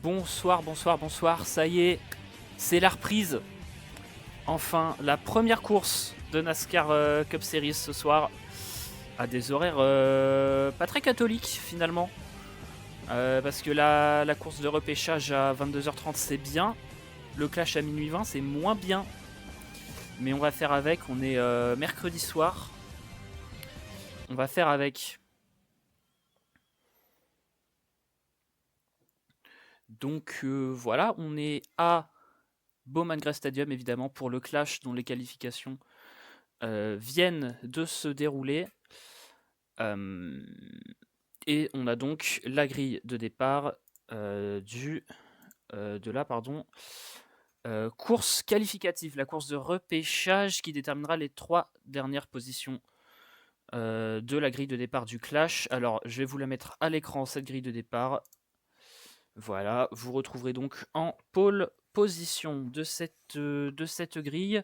Bonsoir, bonsoir, bonsoir, ça y est, c'est la reprise. Enfin, la première course de NASCAR Cup Series ce soir, à des horaires pas très catholiques finalement. Parce que la course de repêchage à 22h30 c'est bien, le clash à minuit 20 c'est moins bien. Mais on va faire avec, on est mercredi soir. On va faire avec. Donc voilà, on est à Bowman Gray Stadium évidemment pour le clash dont les qualifications viennent de se dérouler. Et on a donc la grille de départ de la course qualificative, la course de repêchage qui déterminera les 3 dernières positions de la grille de départ du clash. Alors je vais vous la mettre à l'écran, cette grille de départ. Voilà, vous retrouverez donc en pole position de cette grille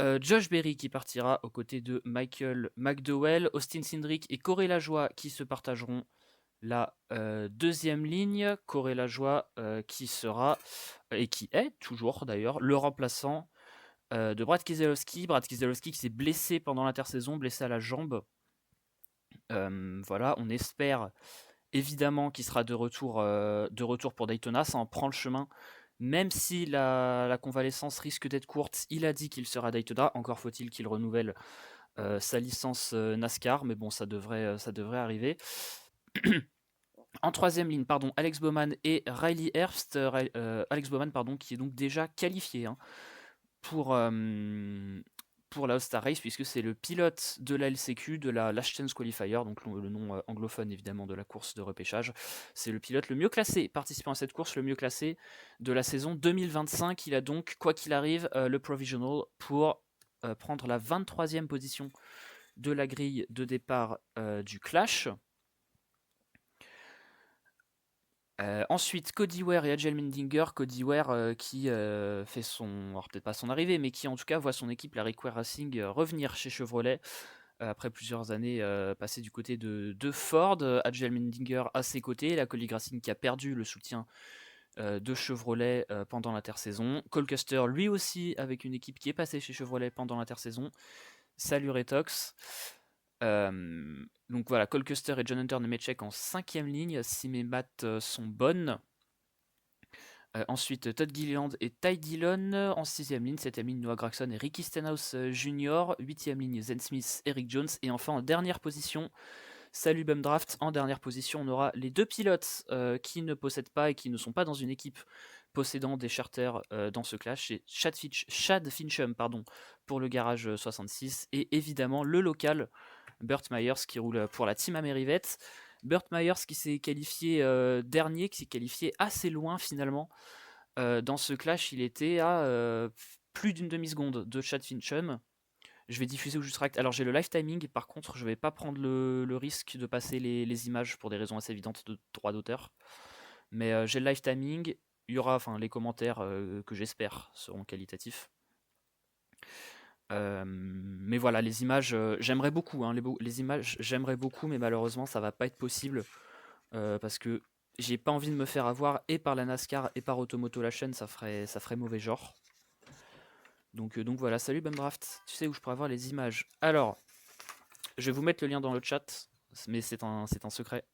Josh Berry qui partira aux côtés de Michael McDowell, Austin Cindric et Corey Lajoie qui se partageront la deuxième ligne. Corey Lajoie qui sera, et qui est toujours d'ailleurs, le remplaçant de Brad Keselowski. Brad Keselowski qui s'est blessé pendant l'intersaison, blessé à la jambe. Voilà, on espère évidemment qu'il sera de retour pour Daytona. Ça en prend le chemin. Même si la convalescence risque d'être courte, il a dit qu'il sera à Daytona. Encore faut-il qu'il renouvelle sa licence NASCAR, mais bon, ça devrait arriver. En troisième ligne, Alex Bowman et Riley Herbst. Alex Bowman, qui est donc déjà qualifié pour la All-Star Race, puisque c'est le pilote de la LCQ, de la Last Chance Qualifier, donc le nom anglophone évidemment de la course de repêchage. C'est le pilote le mieux classé participant à cette course, le mieux classé de la saison 2025. Il a donc, quoi qu'il arrive, le provisional pour prendre la 23e position de la grille de départ du Clash. Ensuite, Cody Ware et Adjel Mendinger. Cody Ware qui fait alors peut-être pas son arrivée, mais qui en tout cas voit son équipe, la Require Racing, revenir chez Chevrolet après plusieurs années passées du côté de Ford. Adjel Mendinger à ses côtés, la Colleague Racing qui a perdu le soutien de Chevrolet pendant l'intersaison. Cole Custer, lui aussi, avec une équipe qui est passée chez Chevrolet pendant l'intersaison. Salut Retox. Donc voilà, Cole Custer et John Hunter Nemechek en 5e ligne, si mes maths sont bonnes. Ensuite, Todd Gilliland et Ty Dillon en 6e ligne, 7e ligne, Noah Gragson et Ricky Stenhouse Jr., 8e ligne, Zen Smith, Eric Jones, et enfin en dernière position, salut Bumdraft, en dernière position, on aura les 2 pilotes qui ne possèdent pas et qui ne sont pas dans une équipe possédant des charters dans ce clash, c'est Chad Fincham pour le garage 66, et évidemment le local Burt Myers qui roule pour la Team Amerivette. Burt Myers qui s'est qualifié dernier, qui s'est qualifié assez loin finalement. Dans ce clash, il était à plus d'une demi-seconde de Chad Fincham. Je vais diffuser au juste ract. Alors j'ai le live timing, par contre je vais pas prendre le risque de passer les images pour des raisons assez évidentes de droit d'auteur. Mais j'ai le live timing, il y aura les commentaires que j'espère seront qualitatifs. Mais voilà, les images, j'aimerais beaucoup, les images, j'aimerais beaucoup, mais malheureusement, ça va pas être possible parce que j'ai pas envie de me faire avoir et par la NASCAR et par Automoto la chaîne, ça ferait mauvais genre. Donc voilà, salut Bumdraft, tu sais où je pourrais avoir les images. Alors, je vais vous mettre le lien dans le chat, mais c'est un secret.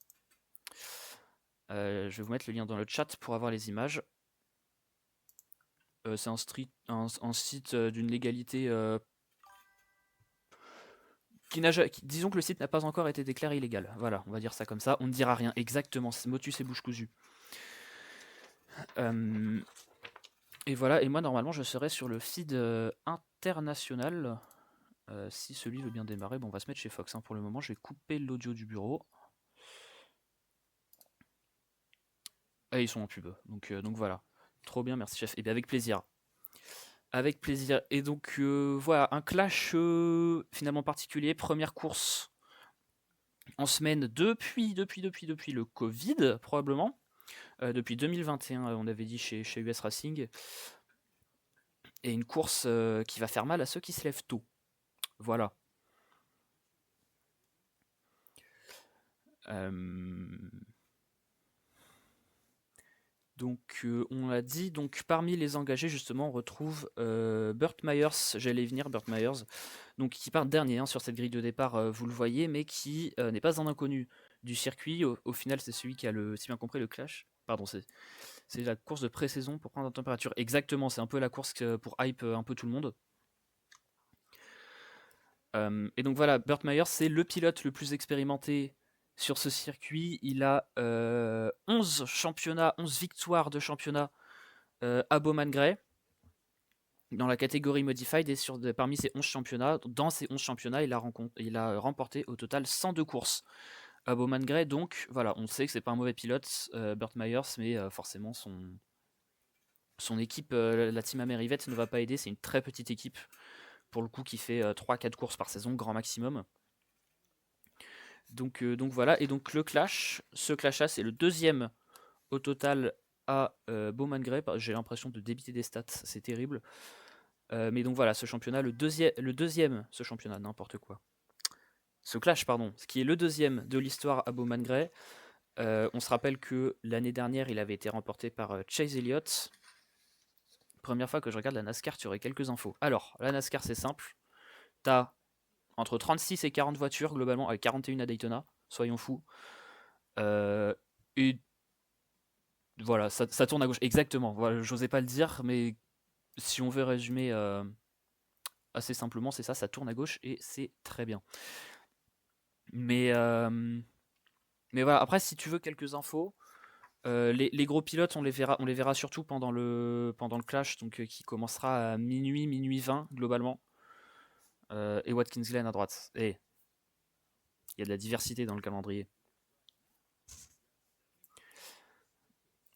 Je vais vous mettre le lien dans le chat pour avoir les images. C'est un site d'une légalité disons que le site n'a pas encore été déclaré illégal. Voilà, on va dire ça comme ça. On ne dira rien exactement. Motus et bouche cousue. Et voilà. Et moi, normalement, je serai sur le feed international. Si celui veut bien démarrer, bon, on va se mettre chez Fox. Pour le moment, je vais couper l'audio du bureau. Ah, ils sont en pub. Donc voilà. Trop bien, merci chef. Et bien avec plaisir. Avec plaisir. Et donc voilà, un clash finalement particulier. Première course en semaine depuis le Covid, probablement. Depuis 2021, on avait dit chez US Racing. Et une course qui va faire mal à ceux qui se lèvent tôt. Voilà. Donc on l'a dit, donc parmi les engagés justement on retrouve Burt Myers, j'allais y venir, Burt Myers, donc qui part dernier hein, sur cette grille de départ, vous le voyez, mais qui n'est pas un inconnu du circuit. Au final c'est celui qui a si bien compris le clash. Pardon, c'est la course de pré-saison pour prendre la température. Exactement, c'est un peu la course pour hype un peu tout le monde. Et donc voilà, Burt Myers c'est le pilote le plus expérimenté sur ce circuit. Il a 11 championnats, 11 victoires de championnat à Bowman Gray dans la catégorie Modified, et parmi ces 11 championnats, dans ces 11 championnats, il a remporté au total 102 courses à Bowman Gray. Donc voilà, on sait que c'est pas un mauvais pilote, Burt Myers, mais forcément son équipe, la Team Amerivette, ne va pas aider. C'est une très petite équipe pour le coup qui fait 3-4 courses par saison, grand maximum. Donc voilà, et donc ce clash-là, c'est le deuxième au total à Bowman Gray. J'ai l'impression de débiter des stats, c'est terrible. Mais donc voilà, ce championnat, ce championnat, n'importe quoi. Ce clash, pardon, ce qui est le deuxième de l'histoire à Bowman Gray. On se rappelle que l'année dernière, il avait été remporté par Chase Elliott. Première fois que je regarde la NASCAR, tu aurais quelques infos. Alors, la NASCAR, c'est simple. T'as entre 36 et 40 voitures, globalement, avec 41 à Daytona, soyons fous. Et voilà, ça tourne à gauche. Exactement, voilà, j'osais pas le dire, mais si on veut résumer assez simplement, c'est ça tourne à gauche et c'est très bien. Mais voilà, après, si tu veux quelques infos, les gros pilotes, on les verra surtout pendant le clash, donc qui commencera à minuit 20 globalement. Et Watkins Glen à droite. Et il y a de la diversité dans le calendrier.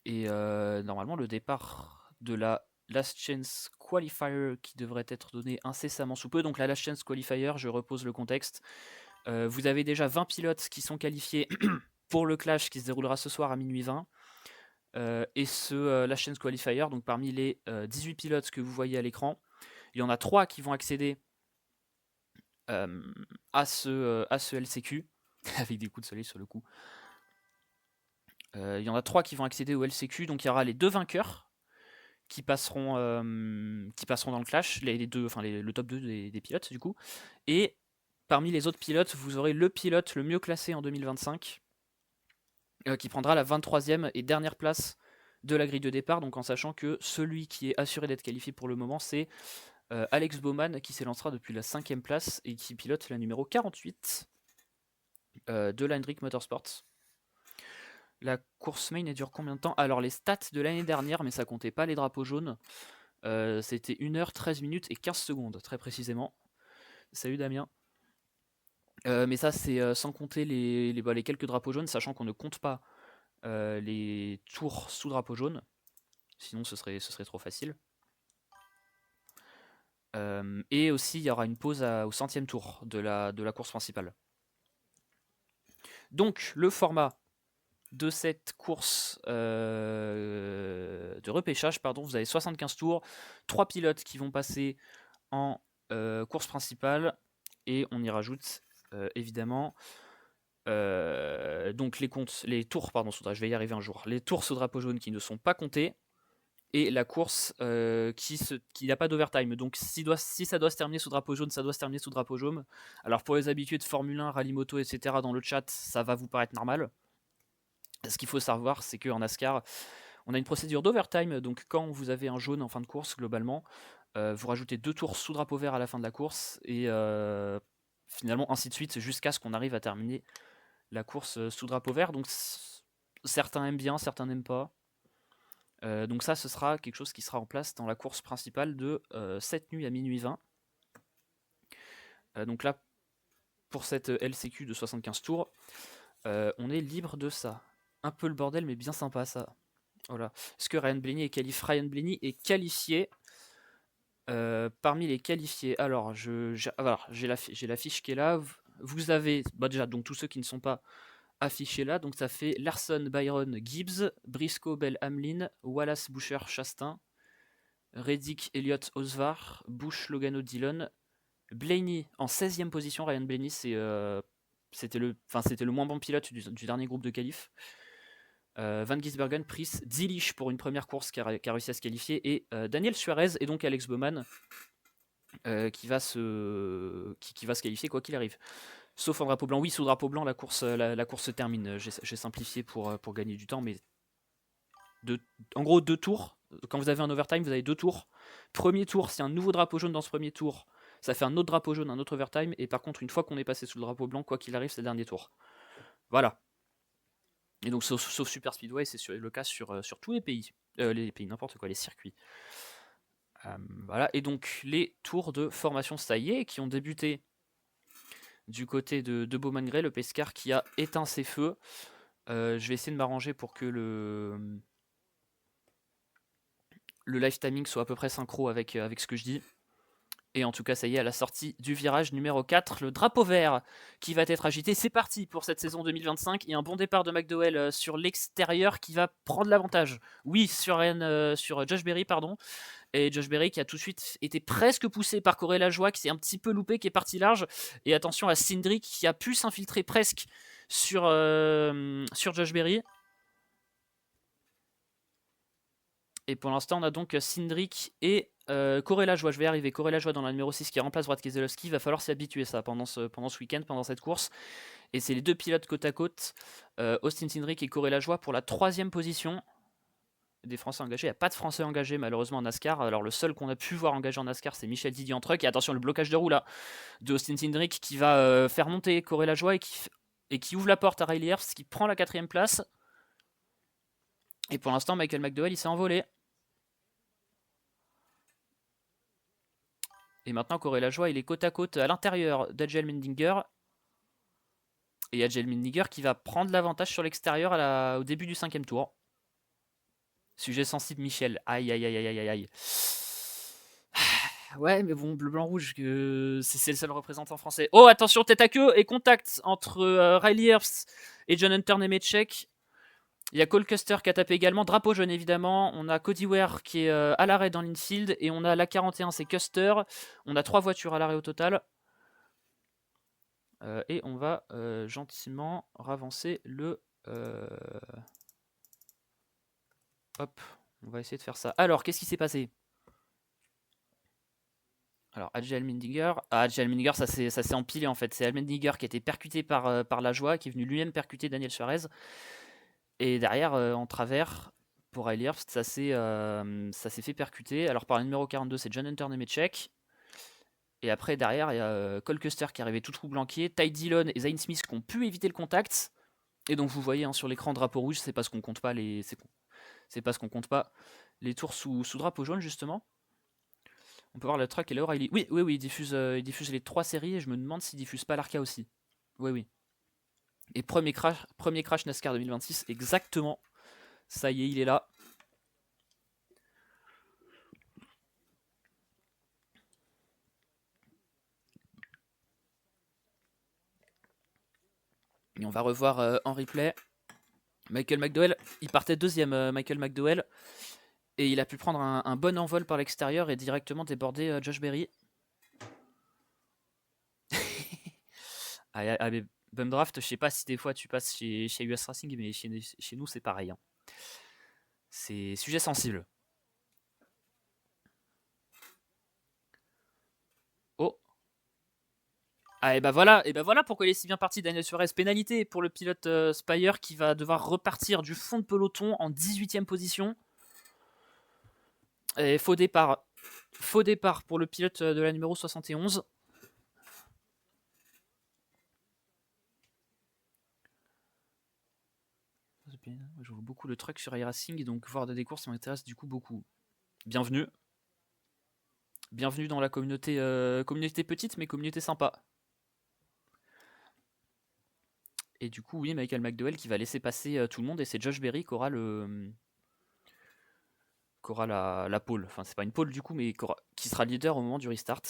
Et normalement, le départ de la Last Chance Qualifier qui devrait être donné incessamment sous peu. Donc la Last Chance Qualifier, je repose le contexte. Vous avez déjà 20 pilotes qui sont qualifiés pour le clash qui se déroulera ce soir à minuit 20. Et ce Last Chance Qualifier, donc parmi les 18 pilotes que vous voyez à l'écran, il y en a 3 qui vont accéder à ce LCQ, avec des coups de soleil sur le coup. Il y en a 3 qui vont accéder au LCQ, donc il y aura les 2 vainqueurs qui passeront dans le clash, le top 2 des pilotes du coup. Et parmi les autres pilotes, vous aurez le pilote le mieux classé en 2025, qui prendra la 23e et dernière place de la grille de départ, donc en sachant que celui qui est assuré d'être qualifié pour le moment, c'est Alex Bowman, qui s'élancera depuis la 5e place et qui pilote la numéro 48 de la Hendrick Motorsports. La course main, elle dure combien de temps? Alors les stats de l'année dernière, mais ça comptait pas les drapeaux jaunes, c'était 1h, 13 minutes et 15 secondes, très précisément. Salut Damien. Mais ça, c'est sans compter les quelques drapeaux jaunes, sachant qu'on ne compte pas les tours sous drapeau jaune. Sinon, ce serait trop facile. Et aussi, il y aura une pause au 100e tour de la course principale. Donc, le format de cette course de repêchage, vous avez 75 tours, 3 pilotes qui vont passer en course principale, et on y rajoute évidemment donc les tours, je vais y arriver un jour, les tours sous drapeau jaune qui ne sont pas comptés, et la course qui n'a pas d'overtime. Donc si ça doit se terminer sous drapeau jaune, ça doit se terminer sous drapeau jaune. Alors pour les habitués de Formule 1, Rallye Moto, etc. dans le chat, ça va vous paraître normal. Ce qu'il faut savoir, c'est qu'en NASCAR, on a une procédure d'overtime. Donc quand vous avez un jaune en fin de course, globalement, vous rajoutez 2 tours sous drapeau vert à la fin de la course, et finalement ainsi de suite jusqu'à ce qu'on arrive à terminer la course sous drapeau vert. Donc certains aiment bien, certains n'aiment pas. Donc ça, ce sera quelque chose qui sera en place dans la course principale de cette nuit à minuit 20. Donc là, pour cette LCQ de 75 tours, on est libre de ça. Un peu le bordel, mais bien sympa ça. Voilà. Est-ce que Ryan Blaney est qualifié? Ryan Blaney est qualifié. Parmi les qualifiés, alors j'ai la fiche qui est là. Vous avez déjà donc tous ceux qui ne sont pas affichés là, donc ça fait Larson, Byron, Gibbs, Briscoe, Bell, Hamlin, Wallace, Boucher, Chastain, Reddick, Elliott, Osvar, Bush, Logano, Dillon, Blaney en 16e position. Ryan Blaney, c'était le moins bon pilote du dernier groupe de qualif. Van Gisbergen, Pris, Zilich pour une première course qui a réussi à se qualifier, et Daniel Suarez et donc Alex Bowman qui va se qualifier quoi qu'il arrive. Sauf en drapeau blanc. Oui, sous drapeau blanc, la course se termine. J'ai simplifié pour gagner du temps, mais en gros 2 tours. Quand vous avez un overtime, vous avez 2 tours. Premier tour, c'est un nouveau drapeau jaune dans ce premier tour. Ça fait un autre drapeau jaune, un autre overtime. Et par contre, une fois qu'on est passé sous le drapeau blanc, quoi qu'il arrive, c'est le dernier tour. Voilà. Et donc, sauf Super Speedway, c'est le cas sur tous les pays. Les pays, n'importe quoi, les circuits. Voilà. Et donc, les tours de formation Staillé qui ont débuté du côté de Bowman Gray, le Pescar qui a éteint ses feux. Je vais essayer de m'arranger pour que le live timing soit à peu près synchro avec ce que je dis. Et en tout cas, ça y est, à la sortie du virage numéro 4, le drapeau vert qui va être agité. C'est parti pour cette saison 2025. Et un bon départ de McDowell sur l'extérieur qui va prendre l'avantage. Oui, sur Josh Berry, pardon. Et Josh Berry qui a tout de suite été presque poussé par Corey Lajoie, qui s'est un petit peu loupé, qui est parti large. Et attention à Cindric qui a pu s'infiltrer presque sur Josh Berry. Et pour l'instant, on a donc Cindric et Corey Lajoie. Je vais y arriver. Corey Lajoie dans la numéro 6 qui remplace Brad Keselowski. Il va falloir s'y habituer ça pendant ce week-end, pendant cette course. Et c'est les deux pilotes côte à côte, Austin Cindric et Corey Lajoie pour la 3e position. Des Français engagés. Il n'y a pas de Français engagés malheureusement en NASCAR. Alors le seul qu'on a pu voir engagé en NASCAR, c'est Michel Didier en truck. Et attention, le blocage de roue là de Austin Cindric qui va faire monter Corey Lajoie et qui ouvre la porte à Riley Herbst qui prend la 4e place. Et pour l'instant, Michael McDowell il s'est envolé. Et maintenant, Corey Lajoie, il est côte à côte à l'intérieur d'Adjel Mendinger. Et Adjel Mendinger qui va prendre l'avantage sur l'extérieur au début du 5e tour. Sujet sensible, Michel. Aïe, aïe, aïe, aïe, aïe, aïe. Ouais, mais bon, bleu, blanc, rouge, c'est le seul représentant français. Oh, attention, tête à queue et contact entre Riley Herbst et John Hunter Nemechek. Il y a Cole Custer qui a tapé également. Drapeau jaune, évidemment. On a Cody Ware qui est à l'arrêt dans l'infield. Et on a la 41, c'est Custer. On a 3 voitures à l'arrêt au total. Et on va gentiment ravancer le... Hop, on va essayer de faire ça. Alors, qu'est-ce qui s'est passé? Alors, Adjel Mendinger. Adjel Mendinger, ça s'est empilé en fait. C'est Mendinger qui a été percuté par Lajoie, qui est venu lui-même percuter Daniel Suarez. Et derrière, en travers, pour Riley Herbst, ça s'est fait percuter. Alors, par le numéro 42, c'est John Hunter Nemechek. Et après, derrière, il y a Cole Custer qui est arrivé tout troublanquier. Ty Dillon et Zane Smith qui ont pu éviter le contact. Et donc, vous voyez sur l'écran drapeau rouge, c'est parce qu'on compte pas les tours sous drapeau jaune, justement. On peut voir le truck et le O'Reilly. Oui, il diffuse les 3 séries et je me demande s'il diffuse pas l'Arca aussi. Oui. Et premier crash NASCAR 2026, exactement. Ça y est, il est là. Et on va revoir en replay. Michael McDowell, il partait 2e, Michael McDowell. Et il a pu prendre un bon envol par l'extérieur et directement déborder Josh Berry. mais Bumdraft, je sais pas si des fois tu passes chez US Racing, mais chez nous c'est pareil. Hein. C'est sujet sensible. Oh. Et bah voilà pourquoi il est si bien parti, Daniel Suarez. Pénalité pour le pilote Spire qui va devoir repartir du fond de peloton en 18e position. Et faux départ pour le pilote de la numéro 71. Je vois beaucoup le truck sur iRacing, donc voir des courses, ça m'intéresse du coup beaucoup. Bienvenue dans la communauté petite, mais communauté sympa. Et du coup, oui, Michael McDowell qui va laisser passer tout le monde, et c'est Josh Berry qui aura la pole. Enfin, c'est pas une pole du coup, mais qui sera leader au moment du restart.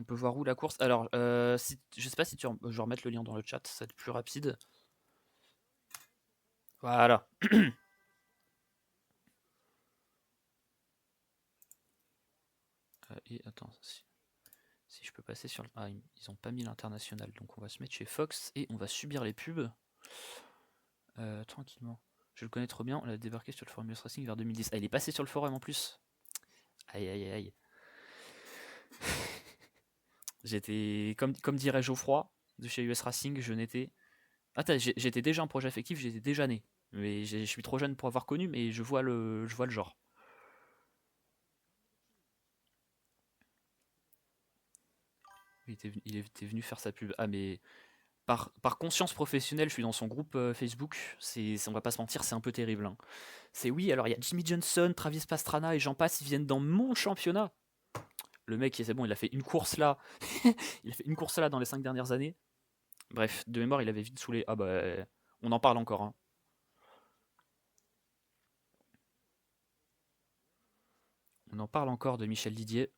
On peut voir où la course. Alors, je sais pas si je vais remettre le lien dans le chat, ça va être plus rapide. Voilà. Et attends, si je peux passer sur... Ah, ils ont pas mis l'international, donc on va se mettre chez Fox et on va subir les pubs. Tranquillement. Je le connais trop bien, on a débarqué sur le forum US Racing vers 2010. Ah, il est passé sur le forum en plus. Aïe aïe aïe. J'étais, comme dirait Geoffroy de chez US Racing, je n'étais. Attends, j'étais déjà un projet affectif, j'étais déjà né. Mais je suis trop jeune pour avoir connu, mais je vois le genre. Il était venu faire sa pub. Ah, mais par conscience professionnelle, je suis dans son groupe Facebook. On va pas se mentir, c'est un peu terrible, hein. C'est oui, alors il y a Jimmy Johnson, Travis Pastrana et j'en passe, ils viennent dans mon championnat. Le mec, c'est bon, il a fait une course là. Il a fait une course là dans les 5 dernières années. Bref, de mémoire, il avait vite saoulé. Ah bah, on en parle encore, hein. On en parle encore de Michel Didier.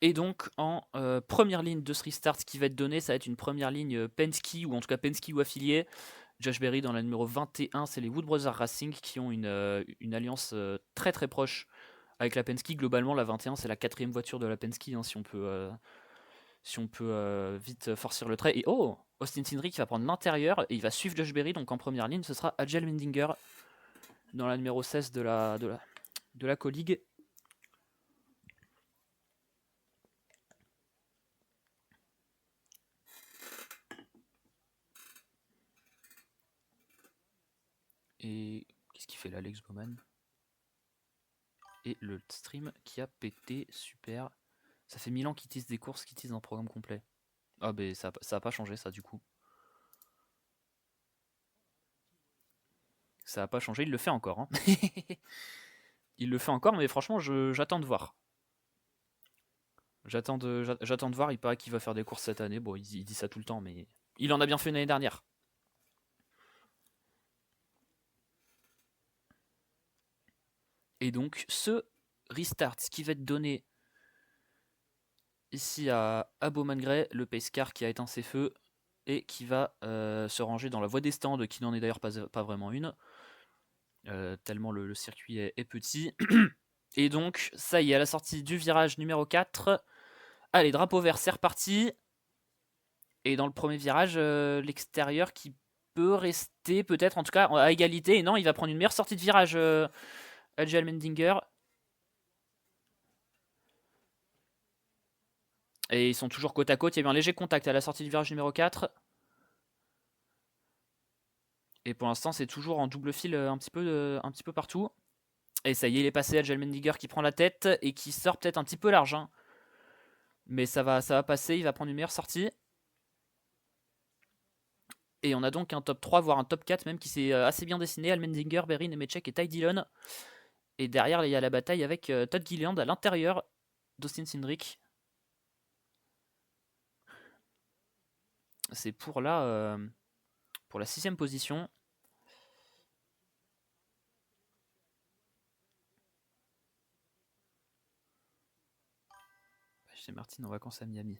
Et donc, en première ligne de ce restart, ce qui va être donné, ça va être une première ligne Penske, ou en tout cas Penske ou affilié. Josh Berry dans la numéro 21, c'est les Wood Brothers Racing qui ont une alliance très très proche avec la Penske. Globalement, la 21, c'est la 4ème voiture de la Penske, hein, si on peut vite forcer le trait. Et oh, Austin Cindric qui va prendre l'intérieur et il va suivre Josh Berry. Donc en première ligne, ce sera Agel Mendinger dans la numéro 16 de la Co-League. Et qu'est-ce qu'il fait là, Alex Bowman? Et le stream qui a pété, super. Ça fait 1000 ans qu'ils teasent des courses, qu'ils teasent un programme complet. Ah ben ça a pas changé ça du coup. Ça a pas changé, il le fait encore, hein. Il le fait encore, mais franchement j'attends de voir. J'attends de voir, il paraît qu'il va faire des courses cette année. Bon, il dit ça tout le temps, mais il en a bien fait une année dernière. Et donc, ce restart, ce qui va être donné ici à Bowman Gray, le pace car qui a éteint ses feux et qui va se ranger dans la voie des stands, qui n'en est d'ailleurs pas vraiment une, tellement le circuit est petit. Et donc, ça y est, à la sortie du virage numéro 4, allez, drapeau vert, c'est reparti. Et dans le premier virage, l'extérieur qui peut rester peut-être, en tout cas, à égalité. Et non, il va prendre une meilleure sortie de virage, Agel Mendinger. Et ils sont toujours côte à côte. Il y a eu un léger contact à la sortie du virage numéro 4. Et pour l'instant, c'est toujours en double fil un petit peu partout. Et ça y est, il est passé. Agel Mendinger qui prend la tête et qui sort peut-être un petit peu large, hein. Mais ça va passer. Il va prendre une meilleure sortie. Et on a donc un top 3, voire un top 4 même, qui s'est assez bien dessiné. Allmendinger, Berry, Nemechek et Ty Dillon. Et derrière, il y a la bataille avec Todd Gilliland à l'intérieur d'Austin Cindric. C'est pour la 6ème position. C'est Martin en vacances à Miami.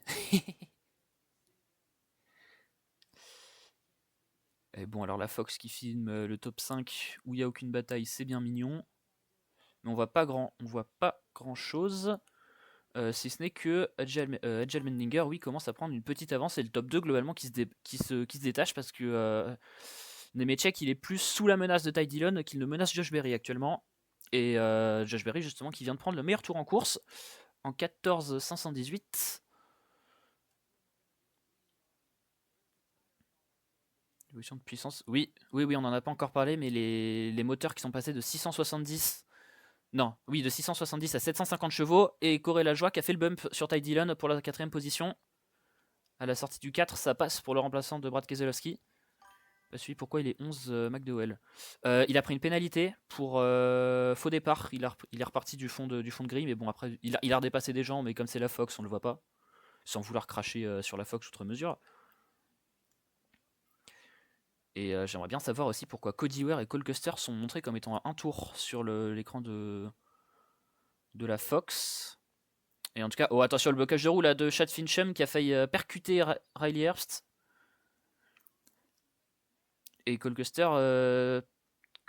Et bon, alors la Fox qui filme le top 5 où il n'y a aucune bataille, c'est bien mignon. Mais on voit pas grand chose. Si ce n'est que Agel Mendinger, oui, commence à prendre une petite avance. Et le top 2 globalement qui se détache parce que Nemechek il est plus sous la menace de Ty Dillon qu'il ne menace Josh Berry actuellement. Et Josh Berry justement qui vient de prendre le meilleur tour en course en 14,518. Évolution de puissance. Oui, on n'en a pas encore parlé, mais les moteurs qui sont passés de 670. Non, oui, de 670 à 750 chevaux. Et Corey Lajoie qui a fait le bump sur Ty Dillon pour la 4ème position. À la sortie du 4, ça passe pour le remplaçant de Brad Keselowski. Celui pourquoi il est 11 McDowell. Il a pris une pénalité pour faux départ. Il est reparti du fond de grille, mais bon, après, il a redépassé des gens, mais comme c'est la Fox, on le voit pas. Sans vouloir cracher sur la Fox outre mesure. Et j'aimerais bien savoir aussi pourquoi Cody Ware et Cole Custer sont montrés comme étant à un tour sur l'écran de la Fox. Et en tout cas, oh attention, le blocage de roue là, de Chad Fincham qui a failli percuter Riley Herbst. Et Cole Custer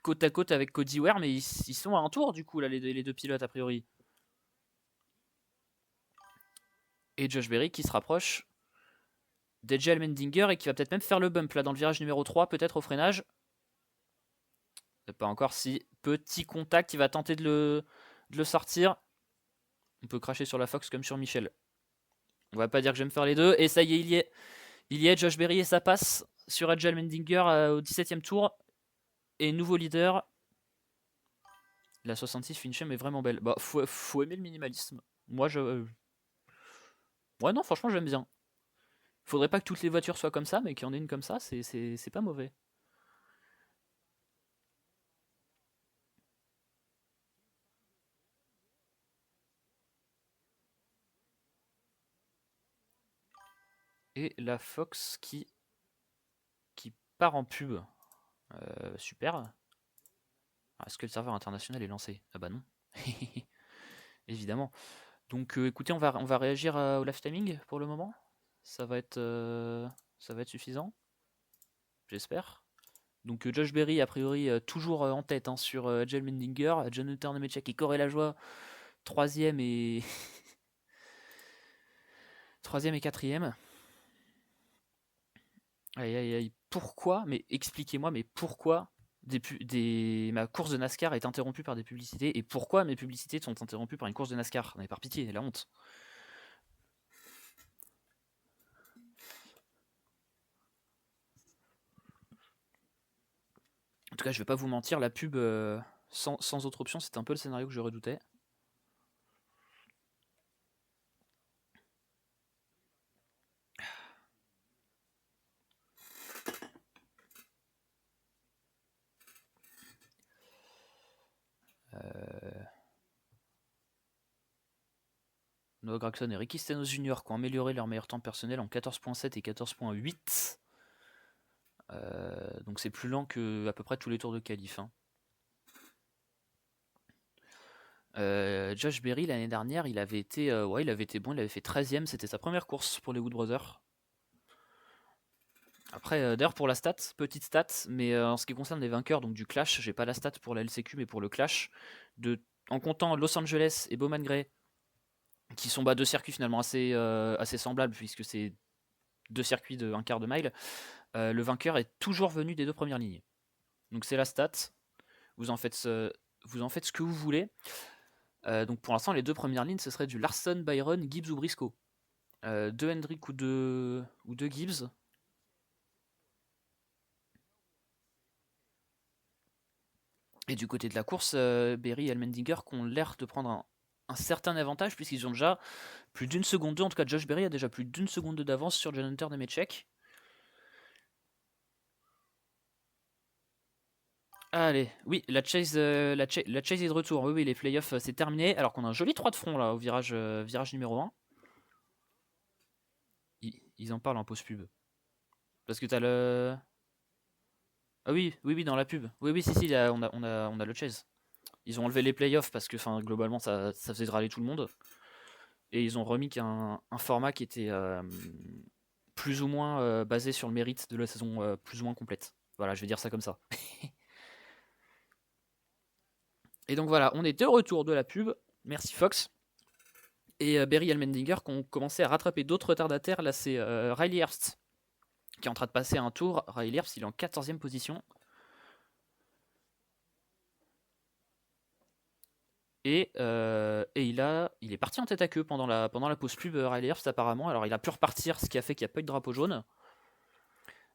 côte à côte avec Cody Ware, mais ils sont à un tour du coup là, les deux pilotes a priori. Et Josh Berry qui se rapproche d'Agel Mendinger et qui va peut-être même faire le bump là dans le virage numéro 3, peut-être au freinage. Pas encore. Si. Petit contact, il va tenter de le sortir. On peut cracher sur la Fox comme sur Michel. On va pas dire que j'aime faire les deux. Et ça y est, il y est. Il y est, Josh Berry et ça passe sur Edge Mendinger au 17ème tour. Et nouveau leader. La 66 Finchem est vraiment belle. Bah, faut aimer le minimalisme. Moi, ouais, non, franchement, j'aime bien. Faudrait pas que toutes les voitures soient comme ça, mais qu'il y en ait une comme ça, c'est pas mauvais. Et la Fox qui part en pub. Super. Est-ce que le serveur international est lancé? Ah bah non. Évidemment. Donc écoutez, on va réagir au live timing pour le moment. Ça va être suffisant. J'espère. Donc Josh Berry, a priori, toujours en tête hein, sur Jel Mendinger. Jonathan Nemechek et Corey Lajoie, 3ème et... 3ème et 4ème. Aïe aïe aïe. Pourquoi? Mais expliquez-moi, mais pourquoi ma course de NASCAR est interrompue par des publicités et pourquoi mes publicités sont interrompues par une course de NASCAR? Non mais par pitié, la honte. En tout cas, je vais pas vous mentir, la pub sans autre option, c'était un peu le scénario que je redoutais. Noah Gragson et Ricky Stenhouse Jr. qui ont amélioré leur meilleur temps personnel en 14.7 et 14.8. Donc c'est plus lent que à peu près tous les tours de qualif. Hein. Josh Berry l'année dernière, il avait été bon, il avait fait 13ème, c'était sa première course pour les Wood Brothers. Après, d'ailleurs pour la stat, petite stat, mais en ce qui concerne les vainqueurs donc du Clash, j'ai pas la stat pour la LCQ mais pour le Clash, en comptant Los Angeles et Bowman Gray, qui sont deux circuits finalement assez semblables puisque c'est 2 circuits de 1/4 de mile, le vainqueur est toujours venu des 2 premières lignes. Donc c'est la stat, vous en faites ce que vous voulez. Donc pour l'instant les 2 premières lignes ce serait du Larson, Byron, Gibbs ou Briscoe. 2 Hendrick ou 2 Gibbs. Et du côté de la course, Berry et Allmendinger qui ont l'air de prendre un certain avantage puisqu'ils ont déjà plus d'une seconde 2. En tout cas, Josh Berry a déjà plus d'une seconde 2 d'avance sur Jonathan Nemechek. Allez, oui, la chase est de retour. Oui, les playoffs, c'est terminé. Alors qu'on a un joli 3 de front là au virage numéro 1. Ils en parlent en pause pub. Parce que t'as le... Ah oui, dans la pub. Oui, si, on a le chase. Ils ont enlevé les playoffs parce que globalement ça faisait râler tout le monde. Et ils ont remis un format qui était plus ou moins basé sur le mérite de la saison plus ou moins complète. Voilà, je vais dire ça comme ça. Et donc voilà, on est de retour de la pub. Merci Fox. Et Berry et Allmendinger qui ont commencé à rattraper d'autres retardataires. Là, c'est Riley Herbst qui est en train de passer un tour. Riley Herbst, il est en 14e position. Et il est parti en tête à queue pendant la pause pub, Riley Herbst apparemment. Alors il a pu repartir, ce qui a fait qu'il n'y a pas eu de drapeau jaune.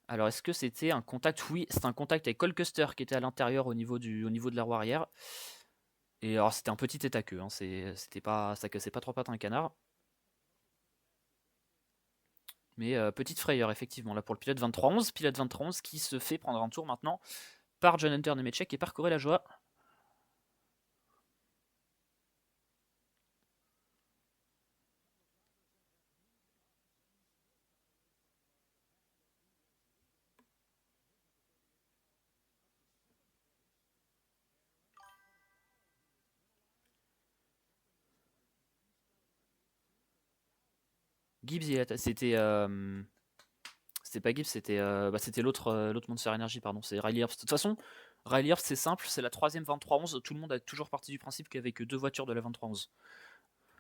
Alors est-ce que c'était un contact? Oui, c'est un contact avec Cole Custer qui était à l'intérieur au niveau de la roue arrière. Et alors c'était un petit tête à queue, hein. Ça cassait pas trois pattes à un canard. Mais petite frayeur effectivement là pour le pilote 23-11. Pilote 23-11 qui se fait prendre un tour maintenant par John Hunter Nemechek et par Corey Lajoie. Gibbs, c'était pas Gibbs, c'était l'autre Monster Energy, pardon, c'est Riley Herbst. De toute façon, Riley Herbst c'est simple, c'est la 3ème 23-11. Tout le monde a toujours parti du principe qu'avec 2 voitures de la 23-11.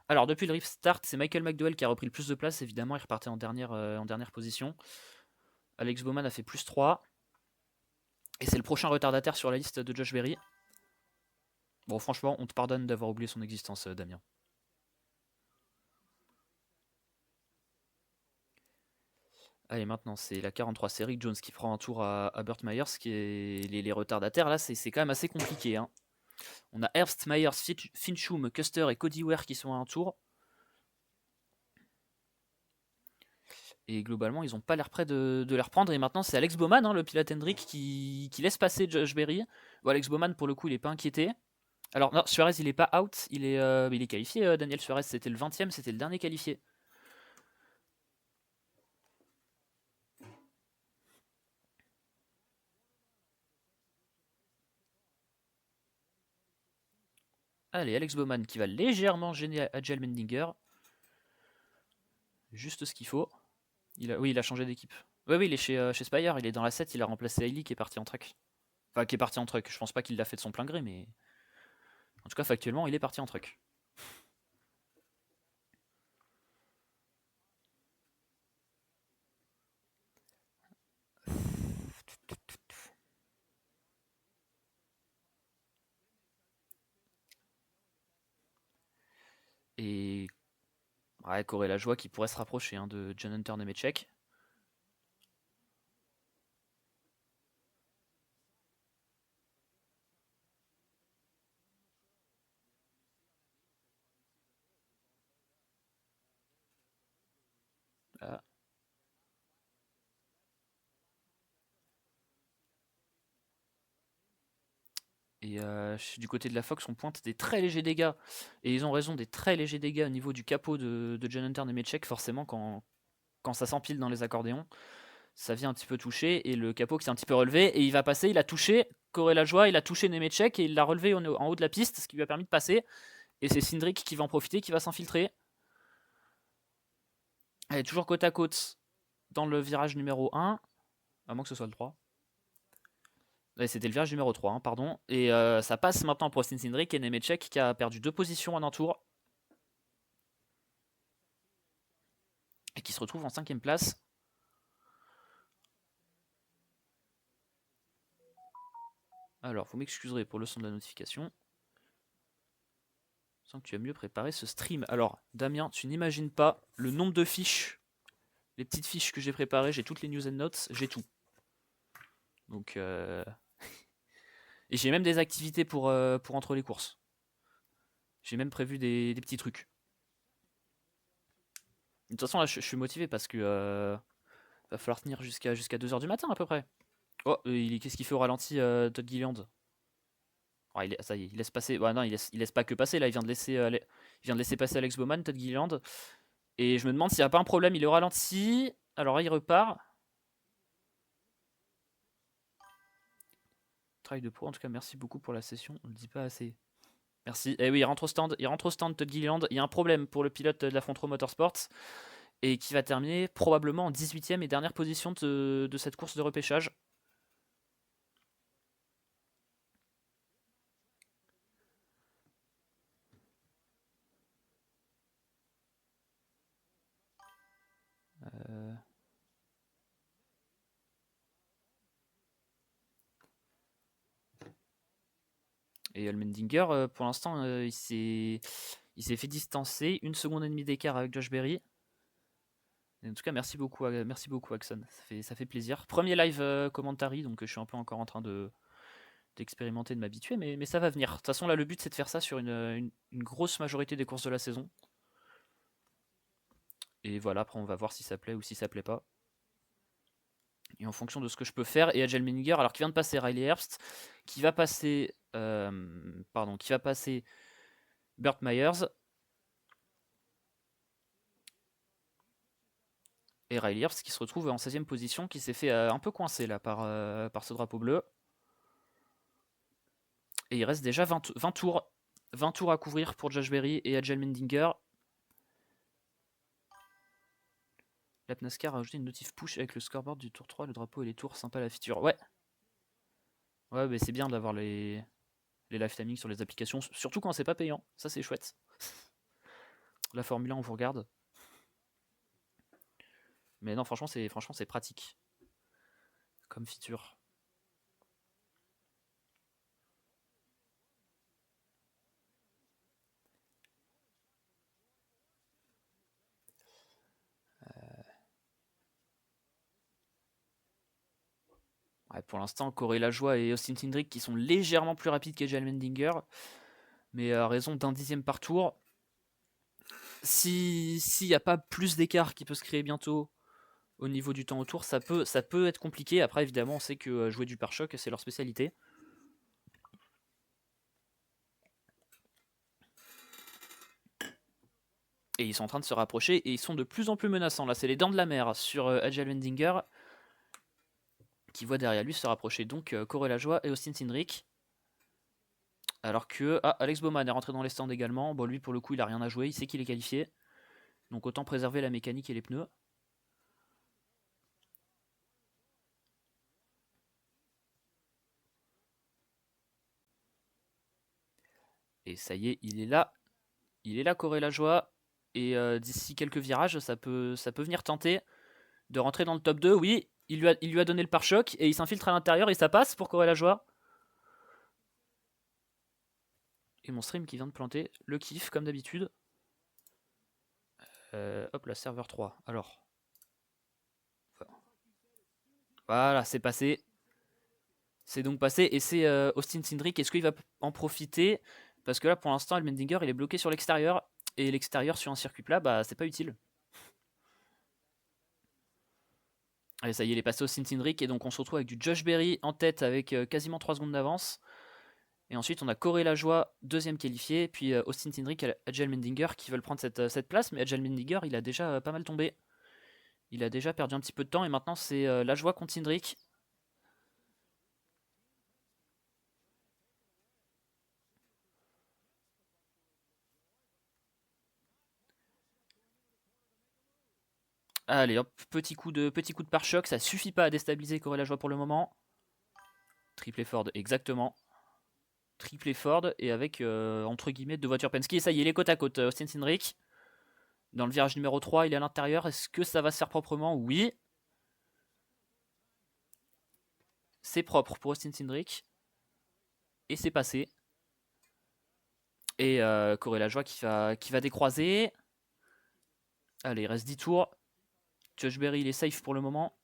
Alors depuis le restart, c'est Michael McDowell qui a repris le plus de place, évidemment, il repartait en dernière position. Alex Bowman a fait plus 3. Et c'est le prochain retardataire sur la liste de Josh Berry. Bon, franchement, on te pardonne d'avoir oublié son existence, Damien. Allez, maintenant, c'est la 43. C'est Rick Jones qui prend un tour à Burt Myers, qui est les retardataires. Là, c'est quand même assez compliqué. Hein. On a Herbst, Myers, Finchum, Custer et Cody Ware qui sont à un tour. Et globalement, ils n'ont pas l'air prêts de les reprendre. Et maintenant, c'est Alex Bowman, hein, le pilote Hendrick, qui laisse passer Josh Berry. Bon, Alex Bowman, pour le coup, il n'est pas inquiété. Alors, non, Suarez, il n'est pas out. Il est qualifié, Daniel Suarez. C'était le 20e, c'était le dernier qualifié. Allez, Alex Bowman qui va légèrement gêner Agile Mendinger. Juste ce qu'il faut. Oui, il a changé d'équipe. Oui, il est chez Spire, il est dans la 7, il a remplacé Hailey qui est parti en truck. Enfin, qui est parti en truck. Je pense pas qu'il l'a fait de son plein gré, mais. En tout cas, factuellement, il est parti en truck. Et. Ouais, Corey la joie qui pourrait se rapprocher hein, de John Hunter Nemechek. Ah. Et du côté de la Fox, on pointe des très légers dégâts. Et ils ont raison, des très légers dégâts au niveau du capot de John Hunter Nemechek. Forcément, quand ça s'empile dans les accordéons, ça vient un petit peu toucher. Et le capot qui s'est un petit peu relevé. Et il va passer, il a touché Corey la joie, il a touché Nemechek et il l'a relevé en haut de la piste, ce qui lui a permis de passer. Et c'est Cindric qui va en profiter, qui va s'infiltrer. Elle est toujours côte à côte dans le virage numéro 1. À moins que ce soit le 3. C'était le virage numéro 3, hein, pardon. Et ça passe maintenant pour Cindric et Nemechek qui a perdu 2 positions en un tour. Et qui se retrouve en 5ème place. Alors, vous m'excuserez pour le son de la notification. Je sens que tu as mieux préparé ce stream. Alors, Damien, tu n'imagines pas le nombre de fiches, les petites fiches que j'ai préparées. J'ai toutes les news and notes, j'ai tout. Donc, et j'ai même des activités pour entre les courses. J'ai même prévu des petits trucs. De toute façon, là, je suis motivé parce que va falloir tenir jusqu'à 2h du matin à peu près. Oh, qu'est-ce qu'il fait au ralenti, Todd Gilliland? Oh, ça y est, il laisse passer. Ouais, non, il laisse pas que passer. Là, il vient de laisser passer Alex Bowman, Todd Gilliland. Et je me demande s'il n'y a pas un problème. Il est au ralenti. Alors là, il repart. Travail de pro. En tout cas, merci beaucoup pour la session. On ne le dit pas assez. Merci. Et oui, il rentre au stand. Todd Gilliland. Il y a un problème pour le pilote de la Frontro Motorsports. Et qui va terminer probablement en 18ème et dernière position de cette course de repêchage. Et Allmendinger, pour l'instant, il s'est fait distancer. 1 seconde et demie d'écart avec Josh Berry. Et en tout cas, merci beaucoup Axon. Ça fait plaisir. Premier live commentary, donc je suis un peu encore en train d'expérimenter, de m'habituer, mais ça va venir. De toute façon, là, le but, c'est de faire ça sur une grosse majorité des courses de la saison. Et voilà, après, on va voir si ça plaît ou si ça plaît pas. Et en fonction de ce que je peux faire, et Agile Menninger, alors qui vient de passer Riley Herbst, qui va passer Burt Myers. Et Riley Herbst qui se retrouve en 16ème position, qui s'est fait un peu coincer là par ce drapeau bleu. Et il reste déjà 20 tours. 20 tours à couvrir pour Josh Berry et Agile Mendinger. Lap NASCAR a ajouté une notif push avec le scoreboard du tour 3, le drapeau et les tours, sympa la feature. Ouais. Ouais, mais c'est bien d'avoir les live timing sur les applications, surtout quand c'est pas payant. Ça, c'est chouette. La Formule 1, on vous regarde. Mais non, franchement, c'est pratique comme feature. Ouais, pour l'instant, Corey Lajoie et Austin Cindric qui sont légèrement plus rapides qu'Edge Allmendinger, mais à raison d'un dixième par tour. S'il n'y a pas plus d'écart qui peut se créer bientôt au niveau du temps au tour, ça peut être compliqué. Après, évidemment, on sait que jouer du pare-choc, c'est leur spécialité. Et ils sont en train de se rapprocher et ils sont de plus en plus menaçants. Là, c'est les dents de la mer sur Edge Allmendinger qui voit derrière lui se rapprocher donc Corey Lajoie et Austin Cindric. Alors que Alex Bowman est rentré dans les stands également. Bon, lui, pour le coup, il a rien à jouer. Il sait qu'il est qualifié. Donc autant préserver la mécanique et les pneus. Et ça y est, il est là. Il est là, Corey Lajoie. Et d'ici quelques virages, ça peut venir tenter de rentrer dans le top 2. Oui, il lui a donné le pare-choc et il s'infiltre à l'intérieur et ça passe pour Corey Lajoie. Et mon stream qui vient de planter le kiff comme d'habitude. Hop là, serveur 3. Alors. Voilà, c'est passé. C'est donc passé. Et c'est Austin Cindric. Est-ce qu'il va en profiter? Parce que là, pour l'instant, Allmendinger, il est bloqué sur l'extérieur. Et l'extérieur sur un circuit plat, bah, c'est pas utile. Allez, ça y est, il est passé Austin Cindric. Et donc, on se retrouve avec du Josh Berry en tête avec quasiment 3 secondes d'avance. Et ensuite, on a Corey Lajoie, deuxième qualifié. Puis Austin Cindric et Edge Allmendinger qui veulent prendre cette place. Mais Edge Allmendinger, il a déjà pas mal tombé. Il a déjà perdu un petit peu de temps. Et maintenant, c'est Lajoie contre Cindric. Allez, hop, petit coup de pare-choc. Ça suffit pas à déstabiliser Corey Lajoie pour le moment. Triple Ford, exactement. Triple Ford et avec, entre guillemets, 2 voitures Penske. Et ça y est, il est côte à côte. Austin Cindric. Dans le virage numéro 3, il est à l'intérieur. Est-ce que ça va se faire proprement? Oui. C'est propre pour Austin Cindric. Et c'est passé. Et Corey Lajoie qui va décroiser. Allez, il reste 10 tours. Josh Berry, il est safe pour le moment.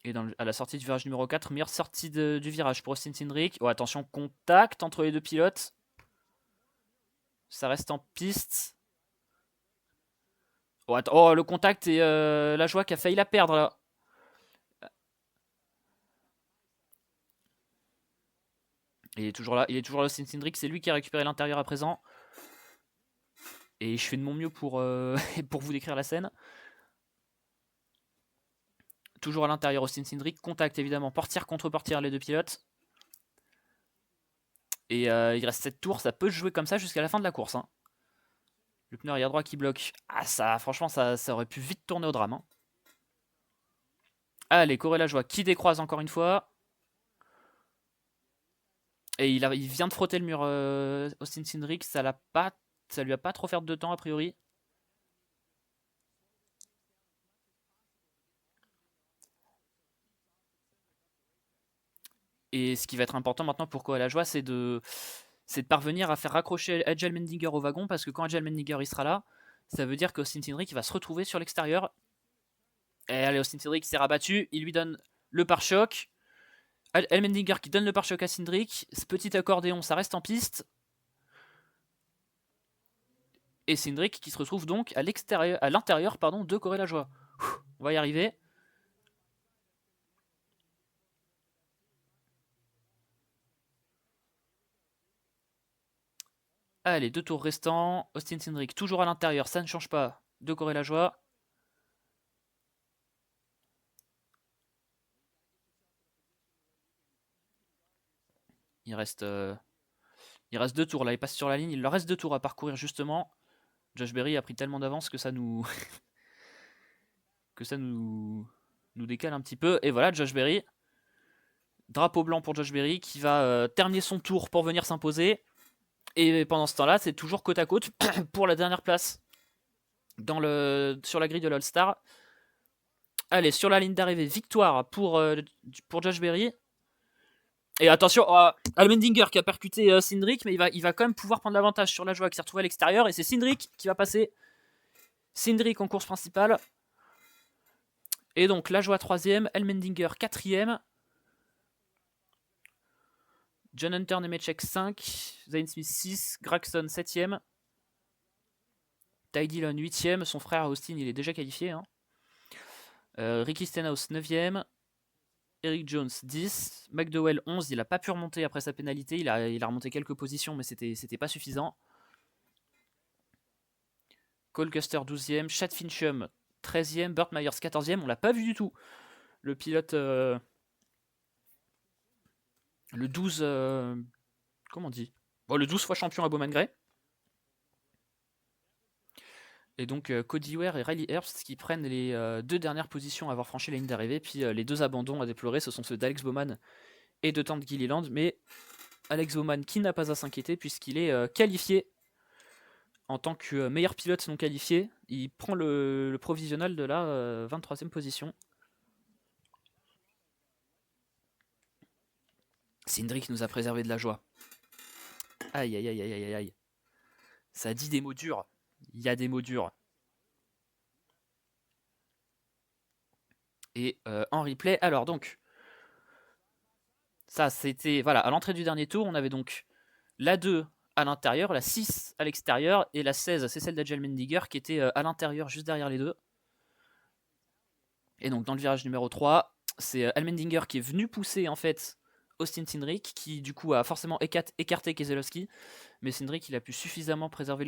Et à la sortie du virage numéro 4, meilleure sortie du virage pour Austin Cindric. Oh, attention, contact entre les deux pilotes. Ça reste en piste. Oh, le contact et Lajoie qui a failli la perdre là. Il est toujours là, Austin Cindric, c'est lui qui a récupéré l'intérieur à présent. Et je fais de mon mieux pour vous décrire la scène. Toujours à l'intérieur Austin Cindric, contact évidemment, portière contre portière les deux pilotes. Et il reste 7 tours, ça peut jouer comme ça jusqu'à la fin de la course. Hein. Le pneu arrière droit qui bloque. Ah ça, franchement, ça aurait pu vite tourner au drame. Hein. Allez, Corey Lajoie qui décroise encore une fois. Et il vient de frotter le mur Austin Cindric, ça lui a pas trop fait de temps a priori. Et ce qui va être important maintenant pour Corey Lajoie, c'est de parvenir à faire raccrocher Edge Allmendinger au wagon, parce que quand Edge Allmendinger il sera là, ça veut dire qu'Austin Cindric va se retrouver sur l'extérieur. Et allez, Austin Cindric s'est rabattu, il lui donne le pare-choc. Allmendinger qui donne le pare-choc à Cindric. Ce petit accordéon, ça reste en piste. Et Cindric qui se retrouve donc à l'intérieur de Corey Lajoie. On va y arriver. Allez, 2 tours restants. Austin Cindric toujours à l'intérieur, ça ne change pas de Corey Lajoie. Il reste 2 tours là, il passe sur la ligne. Il leur reste 2 tours à parcourir justement. Josh Berry a pris tellement d'avance que ça nous décale un petit peu. Et voilà, Josh Berry. Drapeau blanc pour Josh Berry qui va terminer son tour pour venir s'imposer. Et pendant ce temps-là, c'est toujours côte à côte pour la dernière place sur la grille de l'All-Star. Allez, sur la ligne d'arrivée, victoire pour Josh Berry. Et attention, Allmendinger qui a percuté Cindric, mais il va quand même pouvoir prendre l'avantage sur Lajoie qui s'est retrouvé à l'extérieur. Et c'est Cindric qui va passer. Cindric en course principale. Et donc la joie 3ème, Elmendinger 4ème, John Hunter Nemechek 5, Zane Smith 6, Gragson 7ème, Ty Dillon 8ème, son frère Austin il est déjà qualifié. Hein. Ricky Stenhouse 9ème, Eric Jones 10, McDowell 11, il n'a pas pu remonter après sa pénalité, il a remonté quelques positions mais c'était pas suffisant. Cole Custer 12ème, Chad Fincham 13ème, Burt Myers 14ème, on l'a pas vu du tout. Le pilote, le 12, comment on dit, bon, le 12 fois champion à Bowman Gray. Et donc Cody Ware et Riley Herbst qui prennent les 2 dernières positions à avoir franchi la ligne d'arrivée. Puis les 2 abandons à déplorer, ce sont ceux d'Alex Bowman et de Tant Gilliland. Mais Alex Bowman qui n'a pas à s'inquiéter puisqu'il est qualifié en tant que meilleur pilote non qualifié. Il prend le provisional de la 23e position. Cindric nous a préservé de la joie. Aïe aïe aïe aïe aïe aïe. Ça dit des mots durs. Il y a des mots durs. Et en replay, alors donc, ça c'était, voilà, à l'entrée du dernier tour, on avait donc la 2 à l'intérieur, la 6 à l'extérieur, et la 16, c'est celle d'Agel Mendinger qui était à l'intérieur, juste derrière les deux. Et donc dans le virage numéro 3, c'est Allmendinger qui est venu pousser en fait Austin Cindric, qui du coup a forcément écarté Keselowski, mais Cindric il a pu suffisamment préserver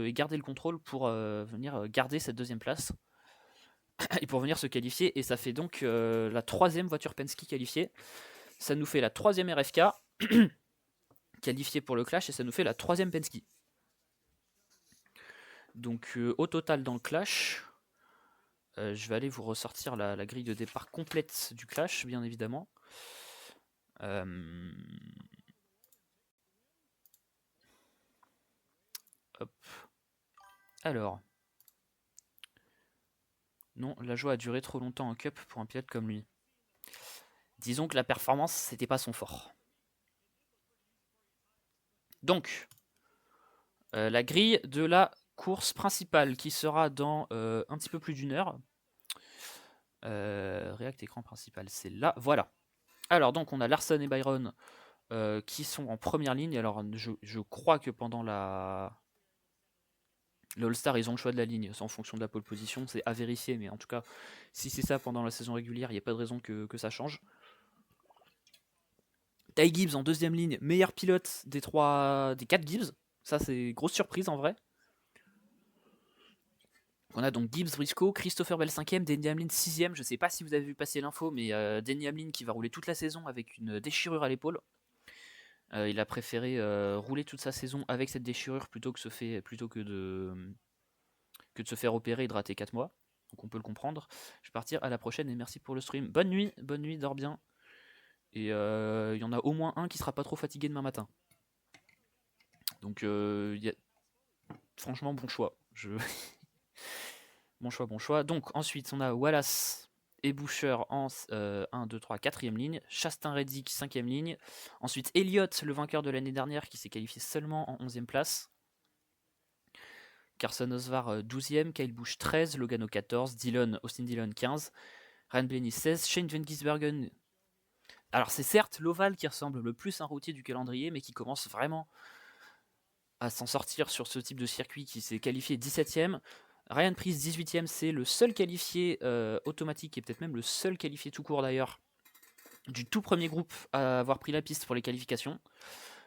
et garder le contrôle pour venir garder cette deuxième place et pour venir se qualifier. Et ça fait donc la 3ème voiture Penske qualifiée. Ça nous fait la 3ème RFK qualifiée pour le clash et ça nous fait la 3ème Penske. Donc au total dans le clash, je vais aller vous ressortir la grille de départ complète du clash, bien évidemment. Hop. Alors. Non, la joie a duré trop longtemps en Cup pour un pilote comme lui. Disons que la performance, c'était pas son fort. Donc, la grille de la course principale qui sera dans un petit peu plus d'une heure. React écran principal, c'est là. Voilà. Alors, donc, on a Larson et Byron qui sont en première ligne. Alors, je crois que pendant le All-Star, ils ont le choix de la ligne, c'est en fonction de la pole position, c'est à vérifier, mais en tout cas, si c'est ça pendant la saison régulière, il n'y a pas de raison que ça change. Ty Gibbs en deuxième ligne, meilleur pilote des 4 Gibbs. Ça, c'est grosse surprise en vrai. On a donc Gibbs, Briscoe, Christopher Bell 5ème, Denny Hamlin 6ème. Je sais pas si vous avez vu passer l'info, mais Denny Hamlin qui va rouler toute la saison avec une déchirure à l'épaule. Il a préféré rouler toute sa saison avec cette déchirure plutôt que de se faire opérer et de rater 4 mois. Donc on peut le comprendre. Je vais partir, à la prochaine et merci pour le stream. Bonne nuit, dors bien. Et il y en a au moins un qui sera pas trop fatigué demain matin. Donc franchement bon choix. Bon choix. Donc ensuite on a Wallace et Boucher en 1, 2, 3, 4ème ligne. Chastain-Reddick 5ème ligne. Ensuite Elliott, le vainqueur de l'année dernière, qui s'est qualifié seulement en 11ème place. Carson Osvar 12ème, Kyle Busch 13, Logano 14, Austin Dillon 15, Ryan Blaney 16, Shane Van Gisbergen. Alors c'est certes l'Oval qui ressemble le plus à un routier du calendrier, mais qui commence vraiment à s'en sortir sur ce type de circuit, qui s'est qualifié 17ème. Ryan Preece 18ème, c'est le seul qualifié automatique, et peut-être même le seul qualifié tout court d'ailleurs, du tout premier groupe à avoir pris la piste pour les qualifications.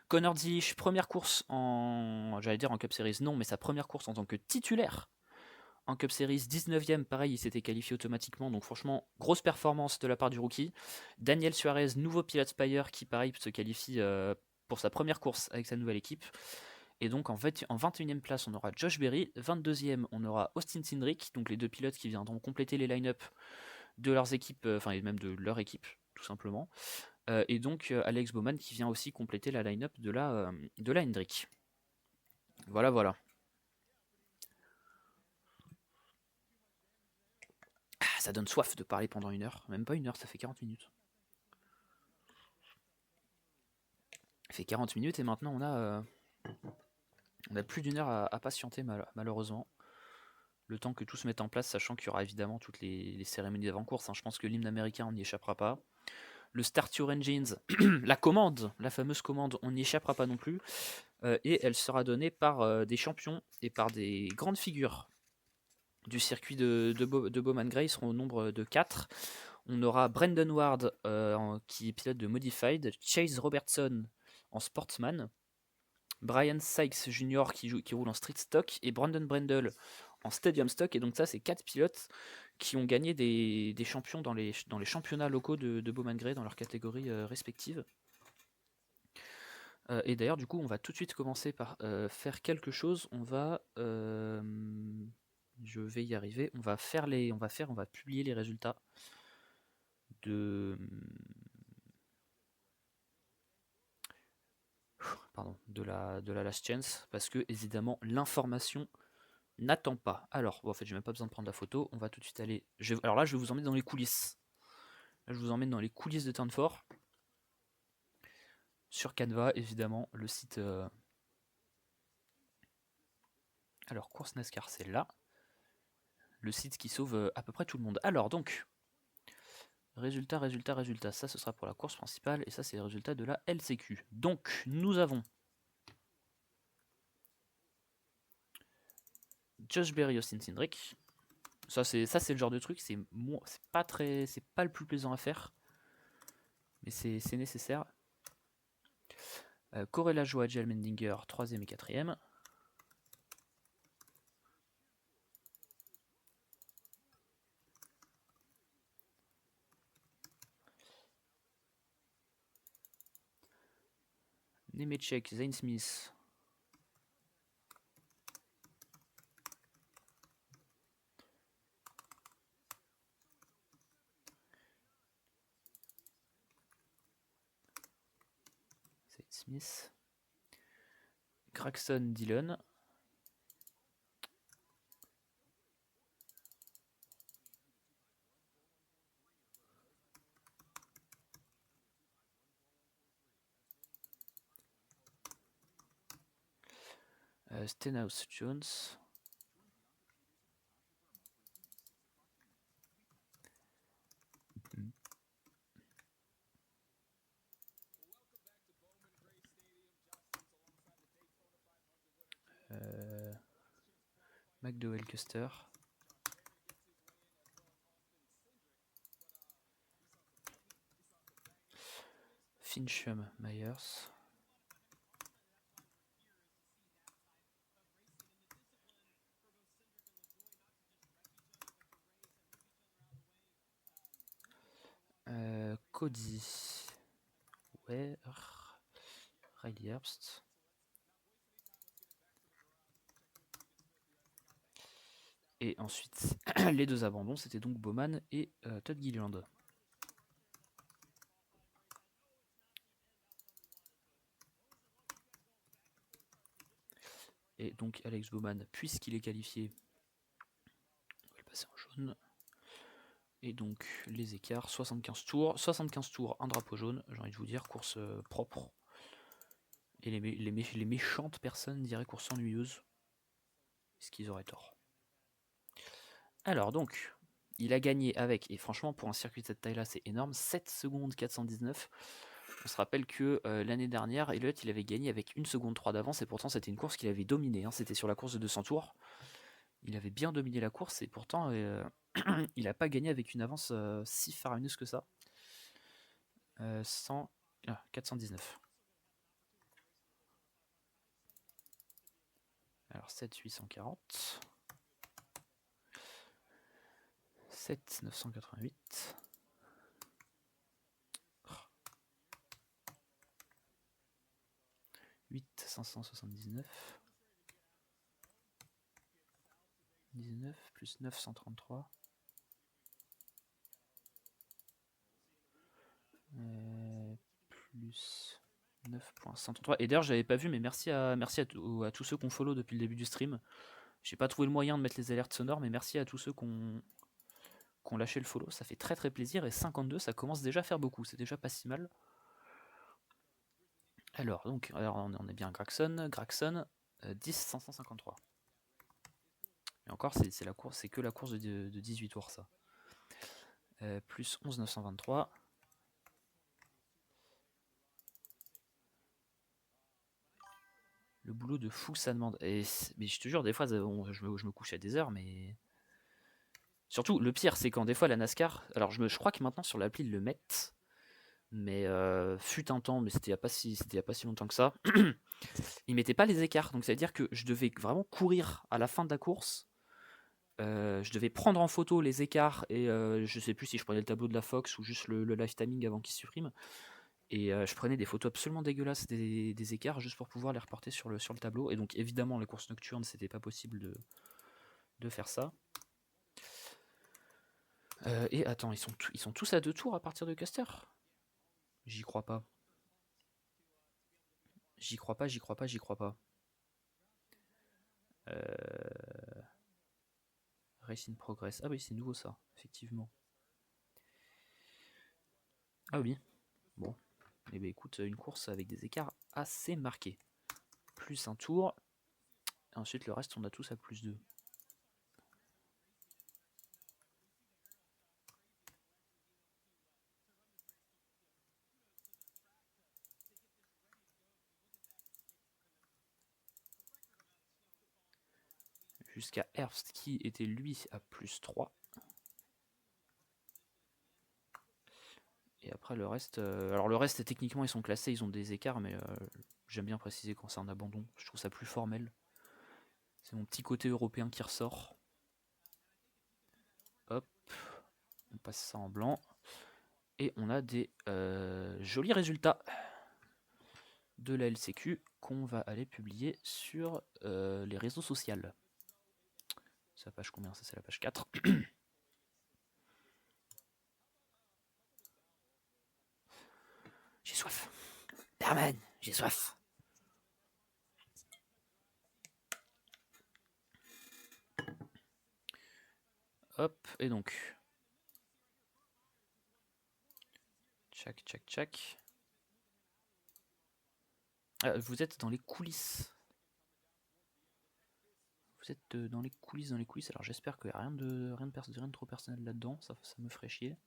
Connor Zilich, première course j'allais dire en Cup Series, non, mais sa première course en tant que titulaire en Cup Series, 19ème, pareil, il s'était qualifié automatiquement, donc franchement, grosse performance de la part du rookie. Daniel Suarez, nouveau pilote Spire, qui pareil se qualifie pour sa première course avec sa nouvelle équipe. Et donc en 21ème place, on aura Josh Berry, 22ème, on aura Austin Cindric, donc les deux pilotes qui viendront compléter les line-up de leurs équipes, et même de leur équipe, tout simplement. Et donc Alex Bowman qui vient aussi compléter la line-up de la Hendrick. Voilà. Ça donne soif de parler pendant 1 heure. Même pas 1 heure, ça fait 40 minutes. Ça fait 40 minutes et maintenant on a plus d'1 heure à patienter malheureusement. le temps que tout se mette en place, sachant qu'il y aura évidemment toutes les cérémonies d'avant-course. Je pense que l'hymne américain, on n'y échappera pas. Le Start Your Engines, la commande, la fameuse commande, on n'y échappera pas non plus. Et elle sera donnée par des champions et par des grandes figures du circuit de Bowman Gray. Ils seront au nombre de 4. On aura Brendan Ward qui est pilote de Modified, Chase Robertson en Sportsman, Brian Sykes Jr. qui roule en Street Stock et Brandon Brendel en Stadium Stock. Et donc ça, c'est 4 pilotes qui ont gagné des champions dans les championnats locaux de Bowman Gray dans leurs catégories respectives. Et d'ailleurs, du coup, on va tout de suite commencer par faire quelque chose. On va, je vais y arriver. On va publier les résultats de la Last Chance, parce que évidemment l'information n'attend pas. Alors, bon, en fait, j'ai même pas besoin de prendre la photo. On va tout de suite aller. Alors là, je vais vous emmener dans les coulisses. Là, je vous emmène dans les coulisses de Turn 4. Sur Canva, évidemment, le site. Alors, course NASCAR, c'est là. Le site qui sauve à peu près tout le monde. Alors, donc, résultat. Ça, ce sera pour la course principale. Et ça, c'est les résultats de la LCQ. Donc, nous avons Josh Berry, Austin Cindric. Ça, c'est le genre de truc, c'est pas le plus plaisant à faire, mais c'est nécessaire. Corella Joa, Jel Mendinger, 3ème et 4ème. Nemechek, Zane Smith. Zane Smith. Gragson, Dillon. Stenhouse, Jones. McDowell, Custer. Fincham, Myers. Cody. Ware. Riley Herbst. Et ensuite, les deux abandons, c'était donc Bowman et Todd Gilliland. Et donc Alex Bowman, puisqu'il est qualifié, on va le passer en jaune. Et donc les écarts, 75 tours. 75 tours, un drapeau jaune, j'ai envie de vous dire, course propre. Et les méchantes personnes diraient course ennuyeuse. Est-ce qu'ils auraient tort? Alors donc, il a gagné avec, et franchement pour un circuit de cette taille là c'est énorme, 7 secondes 419. On se rappelle que l'année dernière, Elliott il avait gagné avec 1 seconde 3 d'avance, et pourtant c'était une course qu'il avait dominée, c'était sur la course de 200 tours. Il avait bien dominé la course, et pourtant il n'a pas gagné avec une avance si faramineuse que ça. 419. Alors 7 840. 7 988. 8 579. 19 plus 933. Plus 9.133. Et d'ailleurs, j'avais pas vu, mais merci à tous ceux qu'on follow depuis le début du stream. J'ai pas trouvé le moyen de mettre les alertes sonores, mais merci à tous ceux qu'on lâché le follow. Ça fait très très plaisir. Et 52, ça commence déjà à faire beaucoup. C'est déjà pas si mal. Alors, on est bien Gragson. 10 553. Et encore, c'est la course, c'est que la course de 18 tours, ça. Plus 11 923. Le boulot de fou, ça demande. Mais je te jure, des fois, je me couche à des heures, mais. Surtout, le pire, c'est quand des fois la NASCAR. Alors, je crois que maintenant sur l'appli, ils le mettent. Mais fut un temps, mais c'était il y a pas si longtemps que ça. Ils mettaient pas les écarts. Donc, ça veut dire que je devais vraiment courir à la fin de la course. Je devais prendre en photo les écarts et je sais plus si je prenais le tableau de la Fox ou juste le live timing avant qu'il supprime. Et je prenais des photos absolument dégueulasses des écarts juste pour pouvoir les reporter sur le tableau. Et donc évidemment les courses nocturnes c'était pas possible de faire ça. Et attends, ils sont tous à 2 tours à partir de Custer? J'y crois pas. J'y crois pas, j'y crois pas, j'y crois pas. Race in Progress. Ah oui, c'est nouveau ça, effectivement. Ah oui. Bon. Eh bien écoute, une course avec des écarts assez marqués. Plus un tour. Et ensuite le reste on a tous à plus 2. Jusqu'à Herbst qui était lui à plus 3. Et après le reste, alors le reste techniquement ils sont classés, ils ont des écarts, mais j'aime bien préciser quand c'est un abandon, je trouve ça plus formel. C'est mon petit côté européen qui ressort. Hop, on passe ça en blanc. Et on a des jolis résultats de la LCQ qu'on va aller publier sur les réseaux sociaux. C'est la page combien? Ça c'est la page 4. J'ai soif. Berman, j'ai soif. Hop, et donc. Tchac, tchac, tchac. Ah, vous êtes dans les coulisses. Vous êtes dans les coulisses, Alors j'espère qu'il n'y a rien de trop personnel là-dedans. Ça me ferait chier.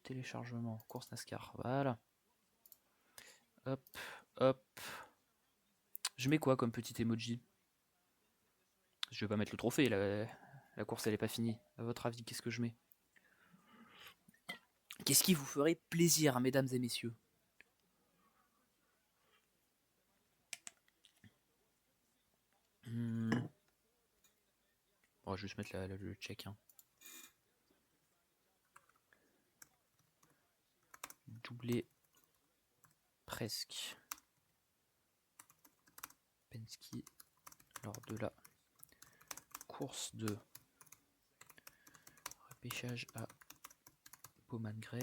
Téléchargement, course NASCAR. Voilà. Hop, hop. Je mets quoi comme petit emoji? Je vais pas mettre le trophée. La course elle est pas finie. À votre avis, qu'est-ce que je mets? Qu'est-ce qui vous ferait plaisir, mesdames et messieurs? On va juste mettre le check. Hein. Doublé presque Penske lors de la course de repêchage à Bowman Gray.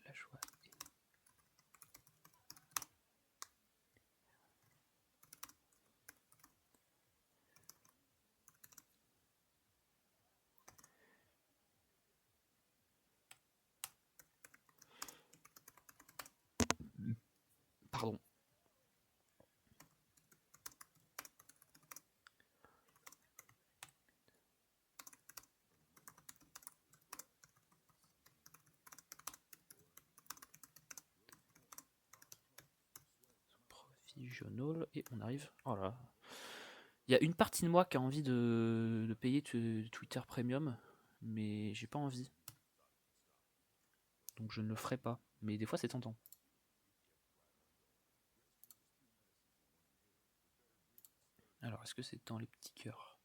La joie. Pardon. Journal et on arrive. Oh là. Il y a une partie de moi qui a envie de payer Twitter Premium, mais j'ai pas envie. Donc je ne le ferai pas. Mais des fois c'est tentant. Alors est-ce que c'est dans les petits cœurs?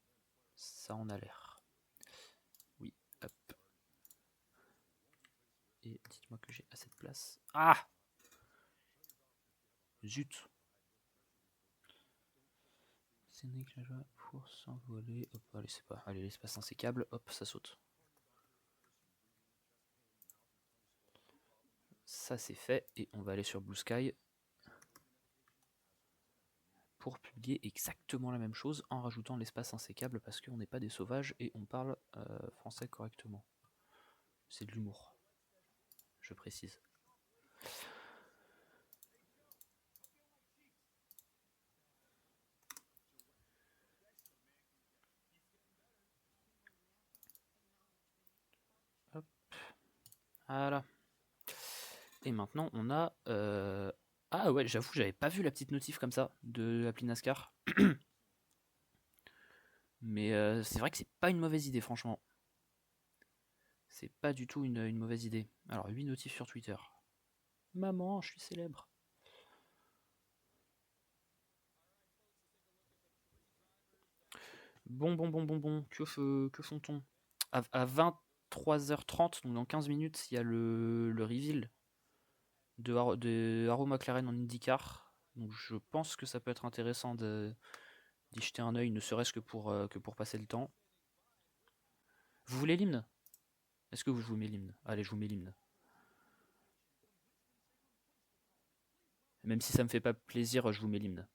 Ça en a l'air. Oui, hop. Et dites-moi que j'ai assez de place. Ah! Zut! C'est né que la joie pour s'envoler. Hop, allez, c'est pas. Allez, l'espace insécable, hop, ça saute. Ça c'est fait. Et on va aller sur Blue Sky. pour publier exactement la même chose en rajoutant l'espace insécable parce qu'on n'est pas des sauvages et on parle français correctement. C'est de l'humour, je précise. Hop. Voilà. Et maintenant on a... Ah ouais, j'avoue, j'avais pas vu la petite notif comme ça de l'appli NASCAR. Mais c'est vrai que c'est pas une mauvaise idée, franchement. C'est pas du tout une mauvaise idée. Alors, 8 notifs sur Twitter. Maman, je suis célèbre. Bon. Que font-on à 23h30, donc dans 15 minutes, il y a le reveal de Arrow McLaren en IndyCar. Donc je pense que ça peut être intéressant d'y jeter un œil, ne serait-ce que pour passer le temps. Vous voulez l'hymne? Est-ce que je vous mets l'hymne? Allez, je vous mets l'hymne. Même si ça me fait pas plaisir, je vous mets l'hymne.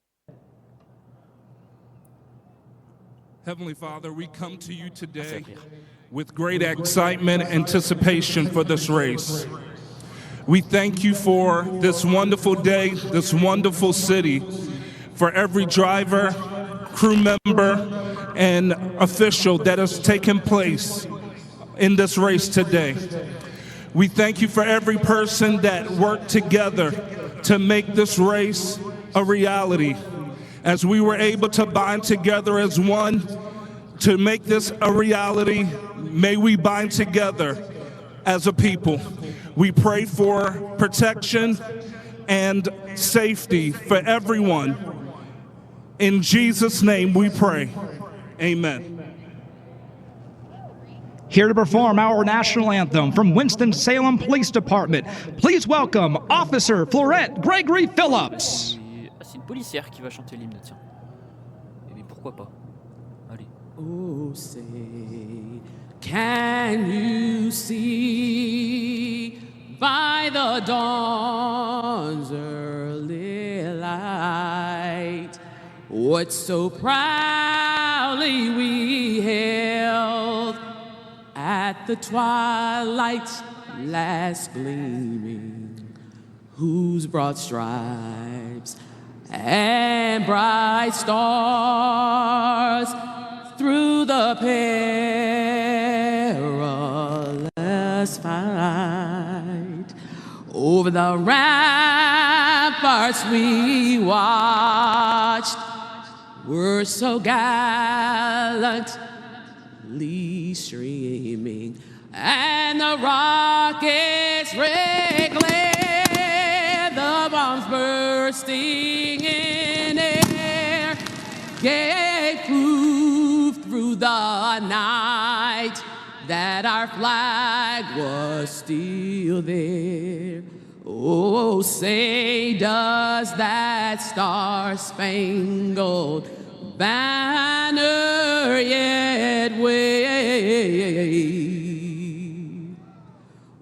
Heavenly Father, we come to you today with great excitement and anticipation for this race. We thank you for this wonderful day, this wonderful city, for every driver, crew member, and official that has taken place in this race today. We thank you for every person that worked together to make this race a reality. As we were able to bind together as one to make this a reality, may we bind together as a people. We pray for protection and safety for everyone. In Jesus' name we pray. Amen. Here to perform our national anthem from Winston-Salem Police Department, please welcome Officer Florette Gregory Phillips. C'est une policière qui va chanter l'hymne, tiens. Mais pourquoi pas? Allez. Oh, say, can you see by the dawn's early light what so proudly we hailed at the twilight's last gleaming, whose broad stripes and bright stars through the perilous fight over the ramparts we watched were so gallantly streaming, and the rockets red glare, the bombs bursting in air, gave proof through the night that our flag was still there. Oh, say, does that star-spangled banner yet wave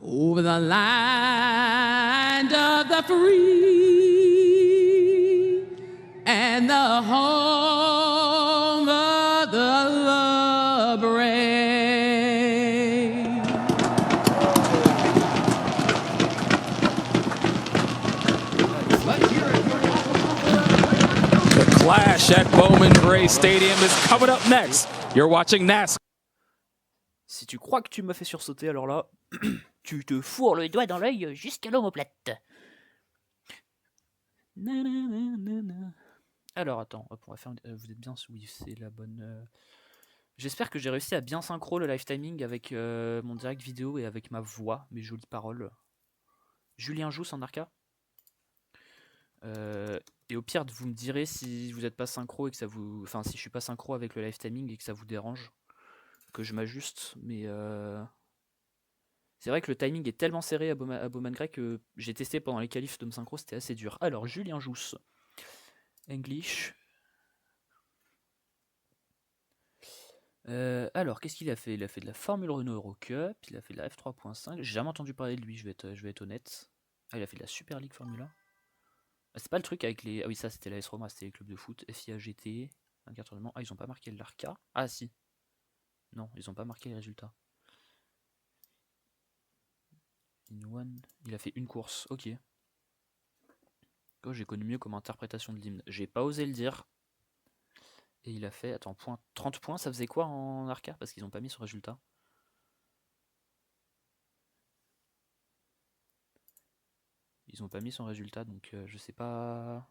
over the land of the free and the home of the brave? The clash at Bowman Gray Stadium is coming up next. You're watching NASCAR. Si tu crois que tu m'as fait sursauter, alors là, tu te fourres le doigt dans l'œil jusqu'à l'omoplate. Alors attends, hop, on va faire. Vous êtes bien? Oui, c'est la bonne. J'espère que j'ai réussi à bien synchro le live timing avec mon direct vidéo et avec ma voix, mes jolies paroles. Julien Jousse en arca. Et au pire, vous me direz si vous n'êtes pas synchro et que ça vous. Enfin, si je suis pas synchro avec le live timing et que ça vous dérange, que je m'ajuste. Mais c'est vrai que le timing est tellement serré à Bowman Gray que j'ai testé pendant les qualifs de me synchro, c'était assez dur. Alors, Julien Jousse. English. Alors, qu'est-ce qu'il a fait? Il a fait de la Formule Renault Eurocup, il a fait de la F3.5. J'ai jamais entendu parler de lui, je vais être honnête. Ah, il a fait de la Super League Formula. C'est pas le truc avec les... Ah oui, ça c'était l'AS Roma, c'était les clubs de foot, FIA GT, 24 tournements. Ah, ils ont pas marqué l'Arca. Ah si. Non, ils ont pas marqué les résultats. In one, il a fait une course, ok. Oh, j'ai connu mieux comme interprétation de l'hymne. J'ai pas osé le dire. Et il a fait, attends, 30 points, ça faisait quoi en Arca? Parce qu'ils ont pas mis son résultat. Ils ont pas mis son résultat, donc je sais pas.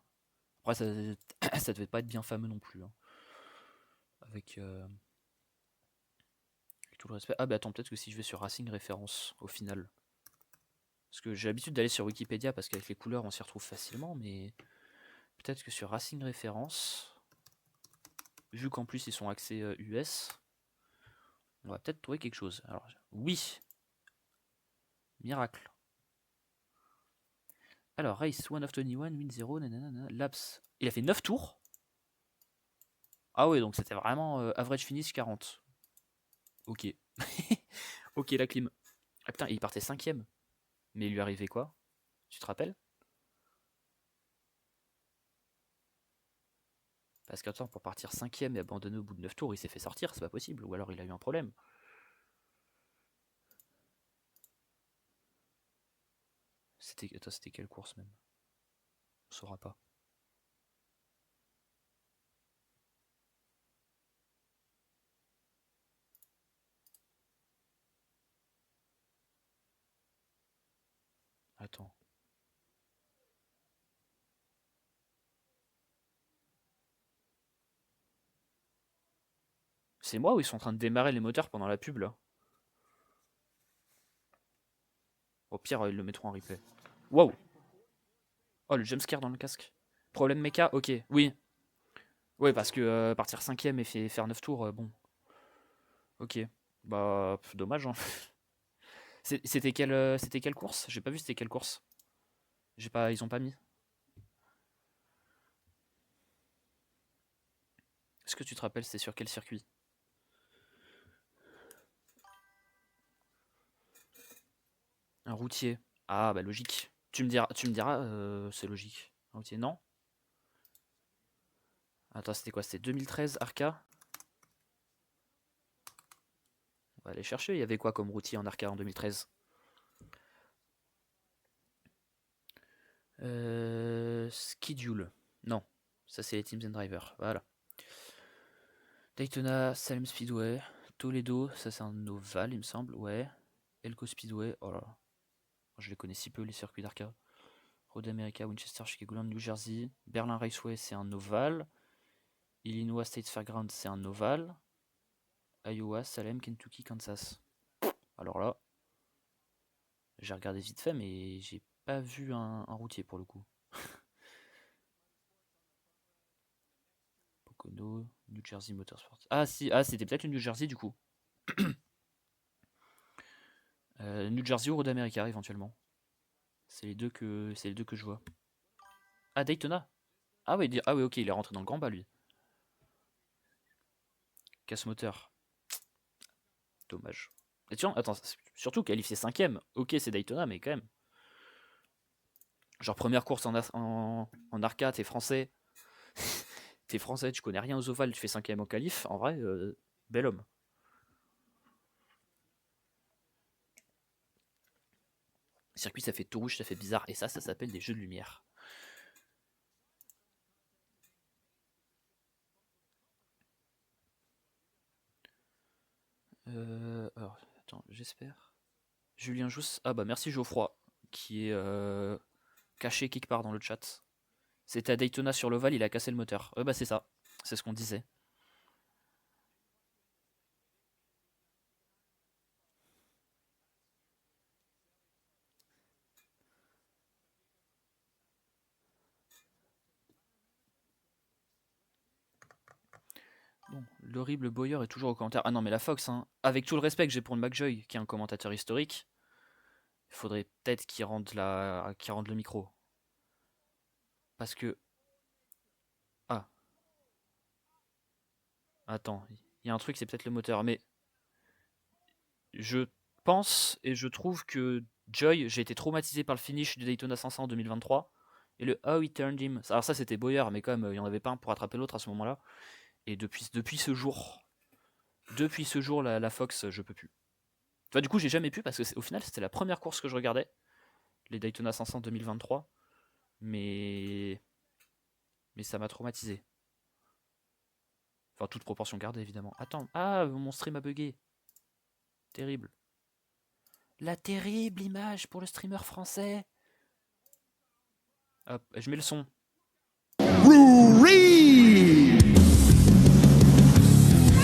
Après, ça, ça devait pas être bien fameux non plus. Hein. Avec tout le respect. Ah bah attends, peut-être que si je vais sur Racing Référence, au final. Parce que j'ai l'habitude d'aller sur Wikipédia, parce qu'avec les couleurs, on s'y retrouve facilement, mais... Peut-être que sur Racing Référence, vu qu'en plus ils sont axés US, on va peut-être trouver quelque chose. Alors, oui. Miracle. Alors, race 1 of 21, win 0, nanana, laps. Il a fait 9 tours. Ah ouais, donc c'était vraiment average finish 40. Ok. Ok, la clim. Ah putain, il partait 5ème. Mais il lui arrivait quoi? Tu te rappelles? Parce qu'attends, pour partir 5ème et abandonner au bout de 9 tours, il s'est fait sortir, c'est pas possible. Ou alors il a eu un problème. C'était quelle course même? On saura pas. Attends. C'est moi ou ils sont en train de démarrer les moteurs pendant la pub là? Au pire, ils le mettront en replay. Wow! Oh, le jumpscare dans le casque. Problème méca? Ok, oui. Ouais, parce que partir 5ème et faire 9 tours, bon. Ok. Bah, dommage, hein. C'était quelle course? J'ai pas vu c'était quelle course. Ils ont pas mis. Est-ce que tu te rappelles c'est sur quel circuit? Un routier. Ah bah logique. Tu me diras, c'est logique. Un routier, non? Attends, c'était quoi? C'était 2013 Arca? On va aller chercher. Il y avait quoi comme routier en Arca en 2013? Schedule. Non. Ça c'est les Teams and Drivers. Voilà. Daytona, Salem Speedway, Toledo, ça c'est un ovale il me semble, ouais. Elko Speedway, oh là là. Je les connais si peu les circuits d'Arca. Road America, Winchester, Chicagoland, New Jersey. Berlin Raceway c'est un ovale. Illinois State Fairground c'est un ovale. Iowa, Salem, Kentucky, Kansas. Alors là, j'ai regardé vite fait mais j'ai pas vu un routier pour le coup. Pocono, New Jersey Motorsport. Ah si, ah c'était peut-être une New Jersey du coup. New Jersey ou Road America éventuellement. C'est les deux que je vois. Ah Daytona. Ah oui, ok, il est rentré dans le grand bas lui. Casse moteur. Dommage. Et tiens, attends, surtout qualifié 5ème. Ok, c'est Daytona, mais quand même. Genre première course en arcade, t'es français. T'es français, tu connais rien aux ovales, tu fais 5ème en qualif. En vrai, bel homme. Circuit, ça fait tout rouge, ça fait bizarre. Et ça s'appelle des jeux de lumière. Alors, attends, j'espère. Julien Jousse. Ah bah merci Geoffroy, qui est caché quelque part dans le chat. C'était à Daytona sur l'ovale, il a cassé le moteur. Bah c'est ça, c'est ce qu'on disait. Bon, l'horrible Boyer est toujours au commentaire. Ah non mais la Fox, hein, avec tout le respect que j'ai pour le McJoy, qui est un commentateur historique, il faudrait peut-être qu'il rende le micro. Parce que... Ah. Attends, il y a un truc, c'est peut-être le moteur, mais... Je pense et je trouve que Joy, j'ai été traumatisé par le finish du Daytona 500 en 2023. Et le How He Turned Him. Alors ça c'était Boyer, mais quand même il n'y en avait pas un pour attraper l'autre à ce moment-là. Et depuis ce jour, la Fox, je peux plus. Enfin, du coup j'ai jamais pu parce que au final c'était la première course que je regardais, les Daytona 500 2023. Mais ça m'a traumatisé. Enfin, toute proportion gardée, évidemment. Attends, mon stream a bugué. Terrible. La terrible image pour le streamer français. Hop, je mets le son.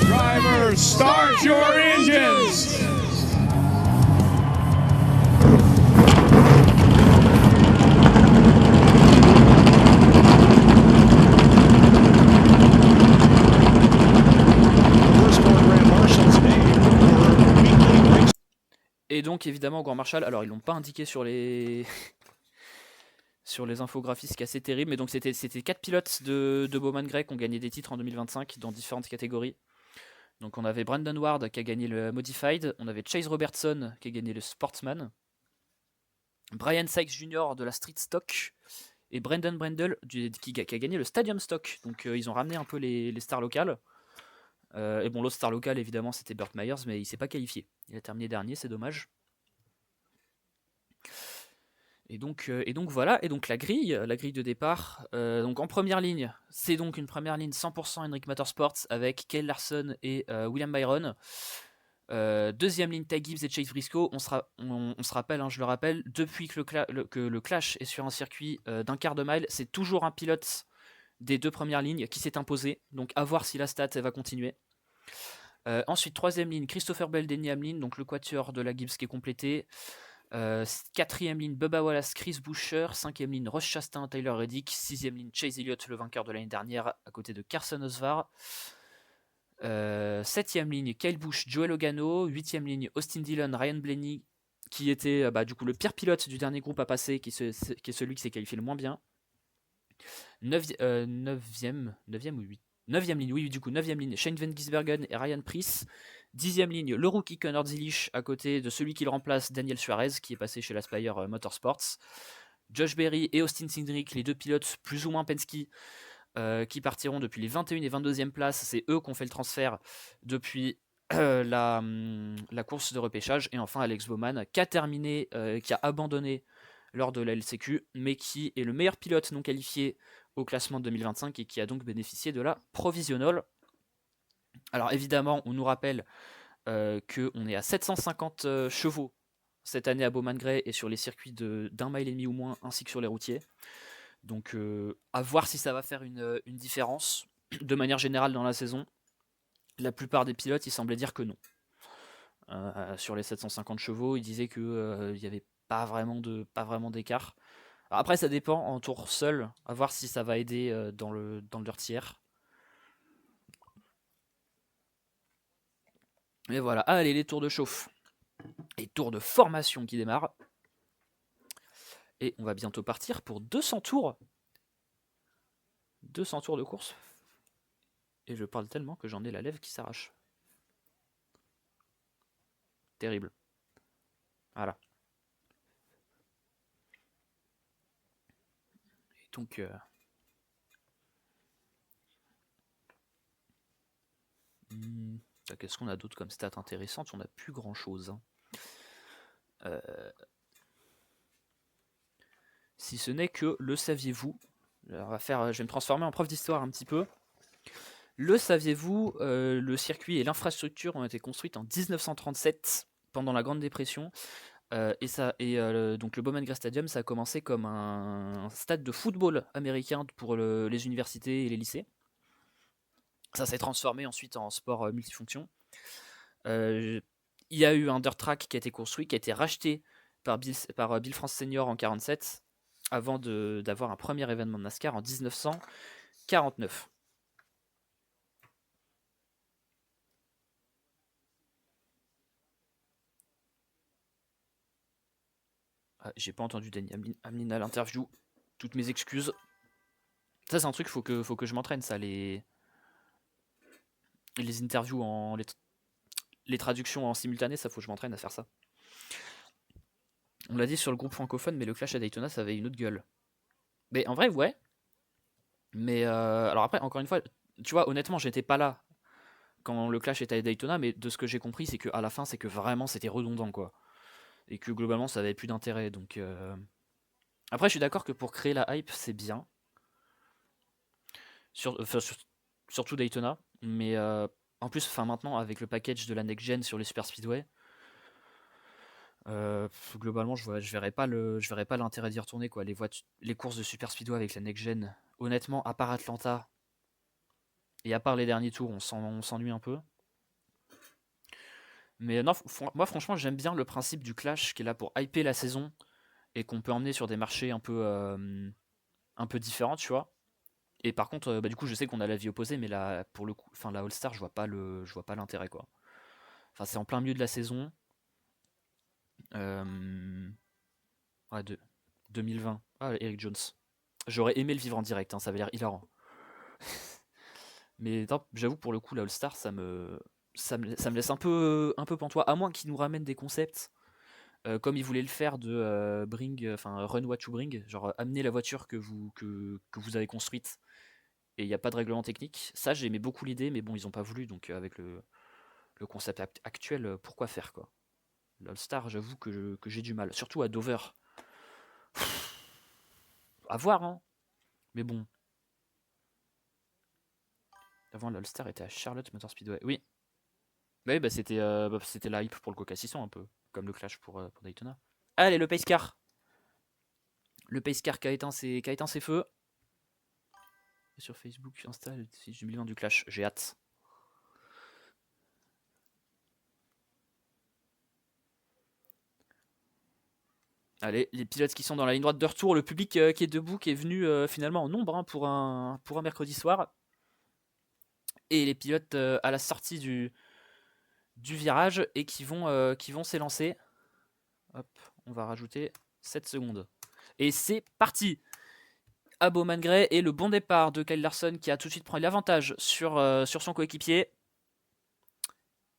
Drivers, start your engines! Et donc évidemment Grand Marshal, alors ils l'ont pas indiqué sur les sur les infographies, ce qui est assez terrible, mais donc c'était 4 pilotes de Bowman Gray qui ont gagné des titres en 2025 dans différentes catégories. Donc on avait Brandon Ward qui a gagné le Modified, on avait Chase Robertson qui a gagné le Sportsman, Brian Sykes Jr. de la Street Stock et Brendan Brendel qui a gagné le Stadium Stock. Donc ils ont ramené un peu les stars locales. Et bon, l'autre star local évidemment c'était Burt Myers, mais il s'est pas qualifié. Il a terminé dernier, c'est dommage. Et donc voilà, et donc la grille de départ. Donc en première ligne, c'est donc une première ligne 100% Hendrick Motorsports avec Kyle Larson et William Byron. Deuxième ligne, Ty Gibbs et Chase Briscoe. On se rappelle, je le rappelle, depuis que le clash est sur un circuit d'un quart de mile, c'est toujours un pilote des deux premières lignes qui s'est imposé. Donc à voir si la stat elle va continuer. Ensuite, troisième ligne, Christopher Bell, Denny Hamlin, donc le quatuor de la Gibbs qui est complété. Quatrième ligne, Bubba Wallace, Chris Buescher. Cinquième ligne, Ross Chastain, Tyler Reddick. Sixième ligne, Chase Elliott, le vainqueur de l'année dernière, à côté de Carson Osvar. Septième ligne, Kyle Busch, Joey Logano. Huitième ligne, Austin Dillon, Ryan Blaney, qui était du coup le pire pilote du dernier groupe à passer, qui est celui qui s'est qualifié le moins bien. Neuvième ligne, oui, du coup, 9e ligne, Shane Van Gisbergen et Ryan Preece. 10e ligne, le rookie Connor Zilisch, à côté de celui qui le remplace, Daniel Suarez, qui est passé chez l'Aspire Motorsports. Josh Berry et Austin Cindric, les deux pilotes plus ou moins Penske, qui partiront depuis les 21 et 22e places. C'est eux qui ont fait le transfert depuis la course de repêchage. Et enfin, Alex Bowman, qui a abandonné lors de la LCQ, mais qui est le meilleur pilote non qualifié au classement de 2025 et qui a donc bénéficié de la provisional. Alors évidemment, on nous rappelle qu'on est à 750 chevaux cette année à Bowman Gray et sur les circuits d'1,5 mile ou moins, ainsi que sur les routiers. Donc à voir si ça va faire une différence. De manière générale dans la saison, la plupart des pilotes, ils semblaient dire que non. Sur les 750 chevaux, ils disaient qu'il n'y avait pas vraiment d'écart. Après, ça dépend en tour seul, à voir si ça va aider dans le dirty air. Mais voilà, allez, les tours de chauffe. Les tours de formation qui démarrent. Et on va bientôt partir pour 200 tours. 200 tours de course. Et je parle tellement que j'en ai la lèvre qui s'arrache. Terrible. Voilà. Et donc... Qu'est-ce qu'on a d'autre comme stat intéressante? On n'a plus grand chose. Si ce n'est que le saviez-vous? Je vais me transformer en prof d'histoire un petit peu. Le saviez-vous? Le circuit et l'infrastructure ont été construites en 1937 pendant la Grande Dépression. Donc le Bowman Gray Stadium, ça a commencé comme un stade de football américain pour les universités et les lycées. Ça s'est transformé ensuite en sport multifonction. Il y a eu un dirt track qui a été construit, qui a été racheté par Bill France Senior en 1947, avant d'avoir un premier événement de NASCAR en 1949. J'ai pas entendu Danny Hamlin à l'interview. Toutes mes excuses. Ça, c'est un truc, faut que je m'entraîne, ça, les interviews les traductions en simultané, ça faut que je m'entraîne à faire ça. On l'a dit sur le groupe francophone, mais le clash à Daytona, ça avait une autre gueule. Mais en vrai, ouais. Mais alors après, encore une fois, tu vois, honnêtement, j'étais pas là quand le clash était à Daytona, mais de ce que j'ai compris, c'est qu'à la fin, c'est que vraiment c'était redondant, quoi. Et que globalement, ça avait plus d'intérêt. Donc après, je suis d'accord que pour créer la hype, c'est bien. Surtout Daytona. Mais en plus, maintenant, avec le package de la next gen sur les Super Speedway, globalement, je verrais pas l'intérêt d'y retourner, quoi. Les courses de Super Speedway avec la next gen, honnêtement, à part Atlanta et à part les derniers tours, on s'ennuie un peu. Mais non, moi franchement, j'aime bien le principe du clash qui est là pour hyper la saison et qu'on peut emmener sur des marchés un peu différents, tu vois. Et par contre, du coup, je sais qu'on a l'avis opposé, mais là, pour le coup, la All-Star, je vois pas l'intérêt, quoi. Enfin, c'est en plein milieu de la saison. Ouais, 2020. Ah, Eric Jones. J'aurais aimé le vivre en direct, hein, ça avait l'air hilarant. Mais non, j'avoue, pour le coup, la All-Star, ça me laisse un peu pantois, à moins qu'ils nous ramènent des concepts, comme ils voulaient le faire de Run What You Bring, genre amener la voiture que vous avez construite, et il n'y a pas de règlement technique. Ça, j'aimais beaucoup l'idée, mais bon, ils n'ont pas voulu, donc avec le concept actuel, pourquoi faire, quoi. L'All-Star, j'avoue que j'ai du mal, surtout à Dover. À voir, hein. Mais bon. Avant, l'All-Star était à Charlotte Motor Speedway. Oui. Oui, c'était la hype pour le Coca 600 un peu. Comme le Clash pour Daytona. Allez, le Pace Car. Le Pace Car qui a éteint ses feux. Et sur Facebook, Insta, si j'ai mis le nom du Clash. J'ai hâte. Allez, les pilotes qui sont dans la ligne droite de retour, le public qui est debout, qui est venu finalement en nombre, hein, pour un mercredi soir. Et les pilotes à la sortie du virage et qui vont s'élancer. Hop, on va rajouter 7 secondes. Et c'est parti. À Bowman Gray et le bon départ de Kyle Larson qui a tout de suite pris l'avantage sur son coéquipier.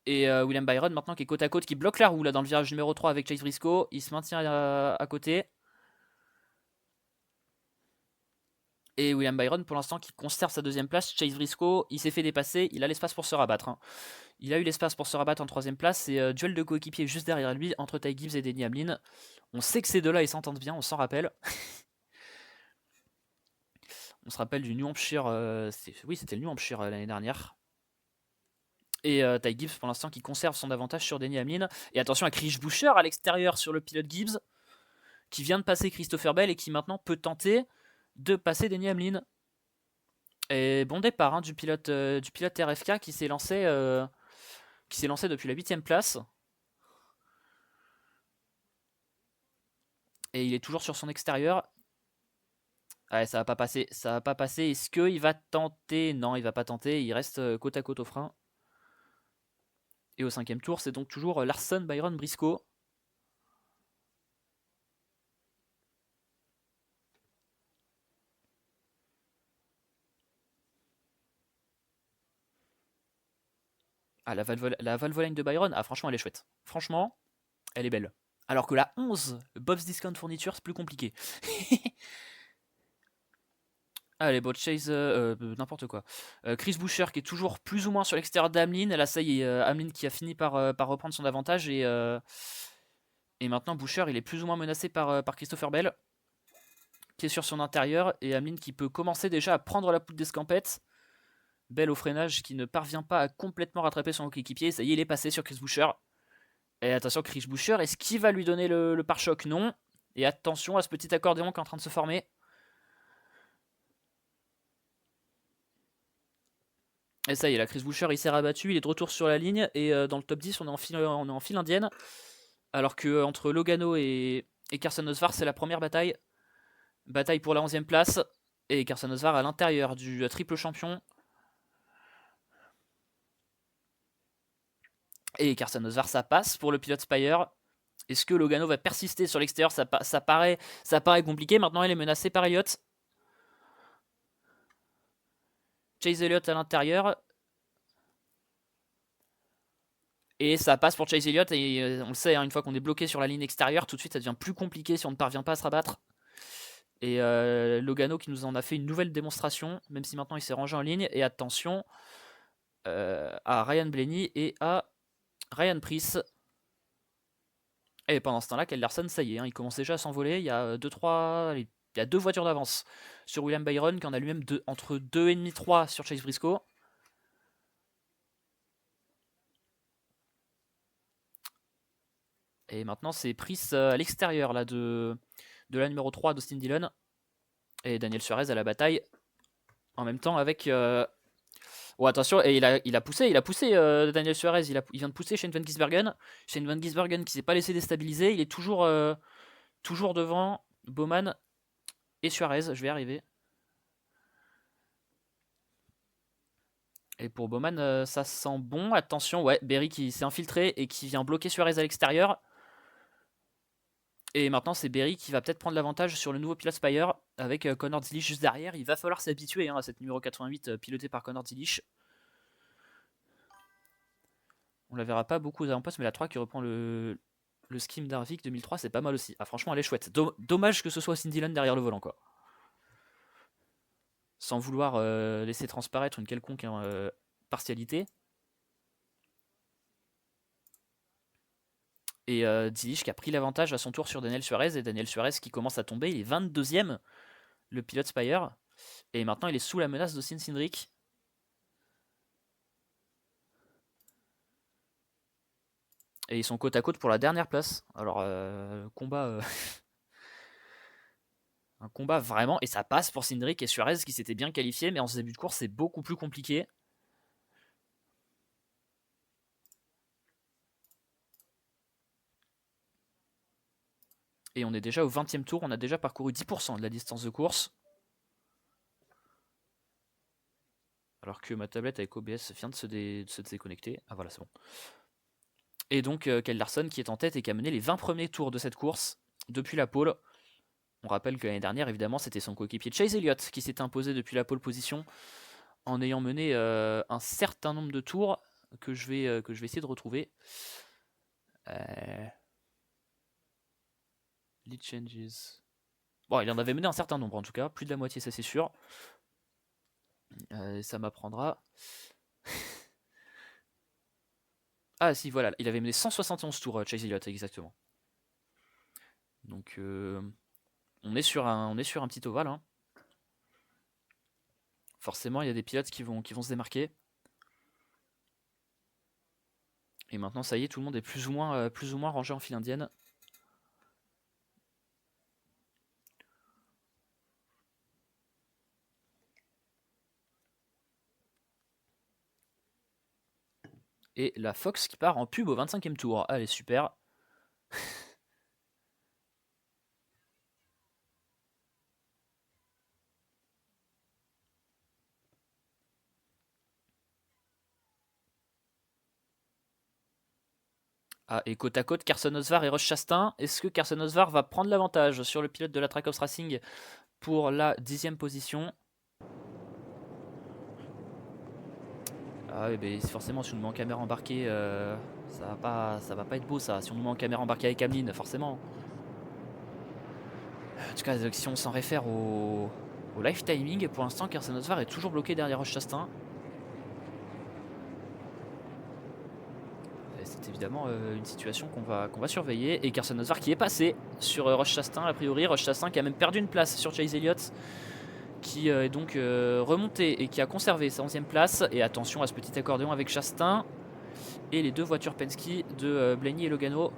Et William Byron maintenant qui est côte à côte, qui bloque la roue là dans le virage numéro 3 avec Chase Briscoe. Il se maintient à côté. Et William Byron pour l'instant qui conserve sa deuxième place. Chase Briscoe, il s'est fait dépasser, il a l'espace pour se rabattre, hein. Il a eu l'espace pour se rabattre en troisième place. Et duel de coéquipier juste derrière lui entre Ty Gibbs et Denny Hamlin. On sait que ces deux-là ils s'entendent bien, on s'en rappelle. On se rappelle du New Hampshire, oui c'était le New Hampshire l'année dernière. Et Ty Gibbs pour l'instant qui conserve son avantage sur Denny Hamlin. Et attention à Chris Buescher à l'extérieur sur le pilote Gibbs, qui vient de passer Christopher Bell et qui maintenant peut tenter de passer Denny Hamlin. Et bon départ, hein, du pilote RFK qui s'est lancé depuis la 8ème place. Et il est toujours sur son extérieur. Ouais, ça va pas passer. Est-ce qu'il va tenter? Non, il va pas tenter. Il reste côte à côte au frein. Et au 5ème tour, c'est donc toujours Larson, Byron, Briscoe. Ah, la valvoline de Byron, ah franchement elle est chouette. Franchement, elle est belle. Alors que la 11, Bob's Discount Furniture, c'est plus compliqué. Allez, bon, Chase, n'importe quoi. Chris Buescher qui est toujours plus ou moins sur l'extérieur d'Hamlin. Là, ça y est, Hamlin qui a fini par reprendre son avantage. Et maintenant, Buescher, il est plus ou moins menacé par Christopher Bell, qui est sur son intérieur. Et Hamlin qui peut commencer déjà à prendre la poutre d'escampette. Bell au freinage qui ne parvient pas à complètement rattraper son coéquipier. Ça y est, il est passé sur Chris Buescher. Et attention, Chris Buescher, est-ce qu'il va lui donner le pare-choc? Non. Et attention à ce petit accordéon qui est en train de se former. Et ça y est, là, Chris Buescher, il s'est rabattu, il est de retour sur la ligne. Et dans le top 10, on est en file indienne. Alors que entre Logano et Carson Osvar, c'est la première bataille. Bataille pour la 11ème place. Et Carson Osvar à l'intérieur du triple champion. Et Carson Osvar, ça passe pour le pilote Spire. Est-ce que Logano va persister sur l'extérieur? Ça paraît compliqué. Maintenant, il est menacé par Elliott. Chase Elliott à l'intérieur. Et ça passe pour Chase Elliott. Et on le sait, hein, une fois qu'on est bloqué sur la ligne extérieure, tout de suite, ça devient plus compliqué si on ne parvient pas à se rabattre. Et Logano qui nous en a fait une nouvelle démonstration, même si maintenant il s'est rangé en ligne. Et attention à Ryan Blaney et à Ryan Preece. Et pendant ce temps-là, Kyle Larson, ça y est, hein, il commence déjà à s'envoler. Il y a 2 voitures d'avance sur William Byron, qui en a lui-même entre 2,5 3 sur Chase Briscoe. Et maintenant, c'est Preece à l'extérieur là, de la numéro 3 d'Austin Dillon. Et Daniel Suarez à la bataille. En même temps avec... Oh, attention, et il a poussé Daniel Suarez. Il vient de pousser Shane Van Gisbergen. Shane Van Gisbergen qui s'est pas laissé déstabiliser. Il est toujours devant Bowman et Suarez. Je vais y arriver. Et pour Bowman, ça sent bon. Attention, ouais, Berry qui s'est infiltré et qui vient bloquer Suarez à l'extérieur. Et maintenant, c'est Berry qui va peut-être prendre l'avantage sur le nouveau Pilot Spire avec Connor Zilisch juste derrière. Il va falloir s'habituer à cette numéro 88 pilotée par Connor Zilisch. On la verra pas beaucoup aux avant-postes, mais la 3 qui reprend le scheme d'Harvick 2003, c'est pas mal aussi. Ah, franchement, elle est chouette. Dommage que ce soit Austin Dillon derrière le volant, quoi. Sans vouloir laisser transparaître une quelconque partialité. Et Zilisch qui a pris l'avantage à son tour sur Daniel Suarez. Et Daniel Suarez qui commence à tomber. Il est 22ème, le Pilot Spire. Et maintenant, il est sous la menace d'Austin Cindric. Et ils sont côte à côte pour la dernière place. Alors, combat... un combat vraiment... Et ça passe pour Cindric et Suarez qui s'étaient bien qualifiés. Mais en ce début de course, c'est beaucoup plus compliqué. Et on est déjà au 20e tour, on a déjà parcouru 10% de la distance de course. Alors que ma tablette avec OBS vient de se déconnecter. Ah voilà, c'est bon. Et donc Kyle Larson qui est en tête et qui a mené les 20 premiers tours de cette course depuis la pole. On rappelle que l'année dernière, évidemment, c'était son coéquipier Chase Elliott qui s'était imposé depuis la pole position en ayant mené un certain nombre de tours que je vais essayer de retrouver. Lead changes. Bon, il en avait mené un certain nombre en tout cas, plus de la moitié, ça c'est sûr. Ça m'apprendra. Ah si, voilà, il avait mené 171 tours, Chase Elliott, exactement. Donc on est sur un petit ovale. Hein. Forcément, il y a des pilotes qui vont se démarquer. Et maintenant, ça y est, tout le monde est plus ou moins rangé en file indienne. Et la Fox qui part en pub au 25e tour. Allez, super. Ah, et côte à côte, Carson Osvar et Ross Chastain. Est-ce que Carson Osvar va prendre l'avantage sur le pilote de la Trackhouse Racing pour la 10e position? Ah oui, ben forcément, si on nous met en caméra embarquée, ça va pas être beau ça. Si on nous met en caméra embarquée avec Hamlin, forcément. En tout cas, si on s'en réfère au live timing, pour l'instant, Carson Osvar est toujours bloqué derrière Ross Chastain. C'est évidemment une situation qu'on va surveiller. Et Carson Osvar qui est passé sur Ross Chastain, a priori. Ross Chastain qui a même perdu une place sur Chase Elliott, qui est donc remonté et qui a conservé sa 11e place. Et attention à ce petit accordéon avec Chastain et les deux voitures Penske de Blaney et Logano.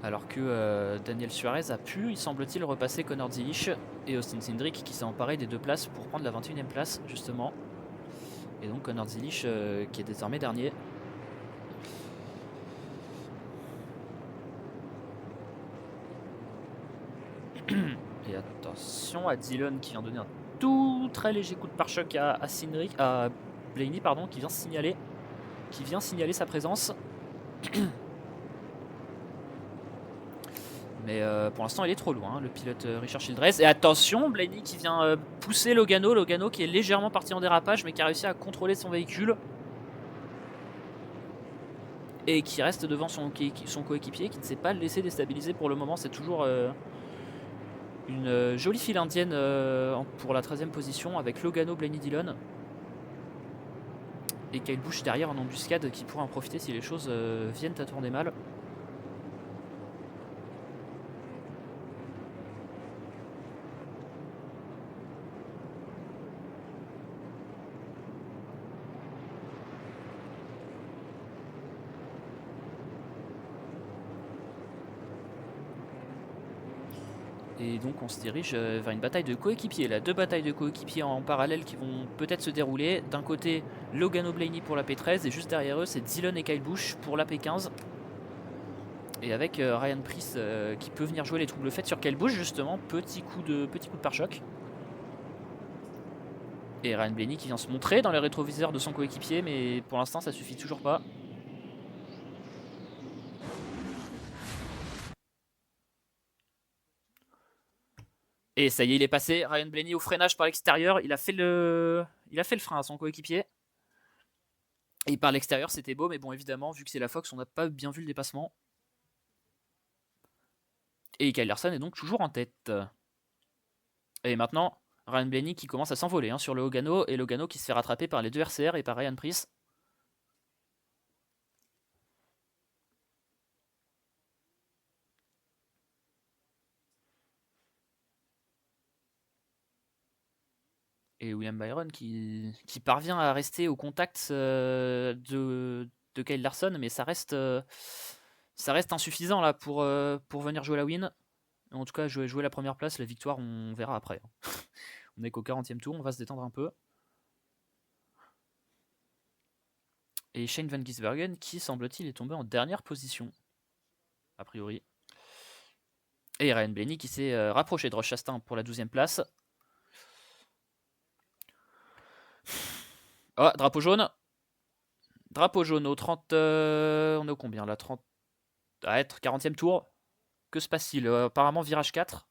Alors que Daniel Suarez a pu, il semble-t-il, repasser Connor Zilisch et Austin Cindric qui s'est emparé des deux places pour prendre la 21e place justement. Et donc Connor Zilisch qui est désormais dernier. Et attention à Dillon qui vient donner un tout très léger coup de pare-choc à Blaney, pardon, qui vient signaler sa présence. Mais pour l'instant il est trop loin, le pilote Richard Childress. Et attention, Blaney qui vient pousser Logano qui est légèrement parti en dérapage mais qui a réussi à contrôler son véhicule. et qui reste devant son coéquipier, qui ne s'est pas laissé déstabiliser pour le moment. C'est toujours une jolie file indienne pour la 13e position avec Logano, Blaney, Dillon et Kyle Busch derrière en embuscade qui pourrait en profiter si les choses viennent à tourner mal. Et donc on se dirige vers une bataille de coéquipiers. Là, 2 batailles de coéquipiers en parallèle qui vont peut-être se dérouler. D'un côté, Logano, Blaney pour la P13 et juste derrière eux, c'est Dillon et Kyle Busch pour la P15. Et avec Ryan Preece qui peut venir jouer les troubles faits sur Kyle Busch justement, petit coup de pare-choc. Et Ryan Blaney qui vient se montrer dans les rétroviseurs de son coéquipier, mais pour l'instant ça suffit toujours pas. Et ça y est, il est passé. Ryan Blaney au freinage par l'extérieur. Il a fait le frein à son coéquipier. Et par l'extérieur, c'était beau, mais bon, évidemment, vu que c'est la Fox, on n'a pas bien vu le dépassement. Et Kyle Larson est donc toujours en tête. Et maintenant, Ryan Blaney qui commence à s'envoler sur le Logano, et Logano qui se fait rattraper par les 2 RCR et par Ryan Preece. Et William Byron qui parvient à rester au contact de Kyle Larson, mais ça reste insuffisant là pour venir jouer la win. En tout cas, jouer la première place, la victoire, on verra après. On n'est qu'au 40e tour, on va se détendre un peu. Et Shane Van Gisbergen qui, semble-t-il, est tombé en dernière position, a priori. Et Ryan Blaney qui s'est rapproché de Ross Chastain pour la 12e place. Oh, drapeau jaune. Drapeau jaune au 30... on est au combien là, 30... À être 40e tour. Que se passe-t-il? Apparemment virage 4.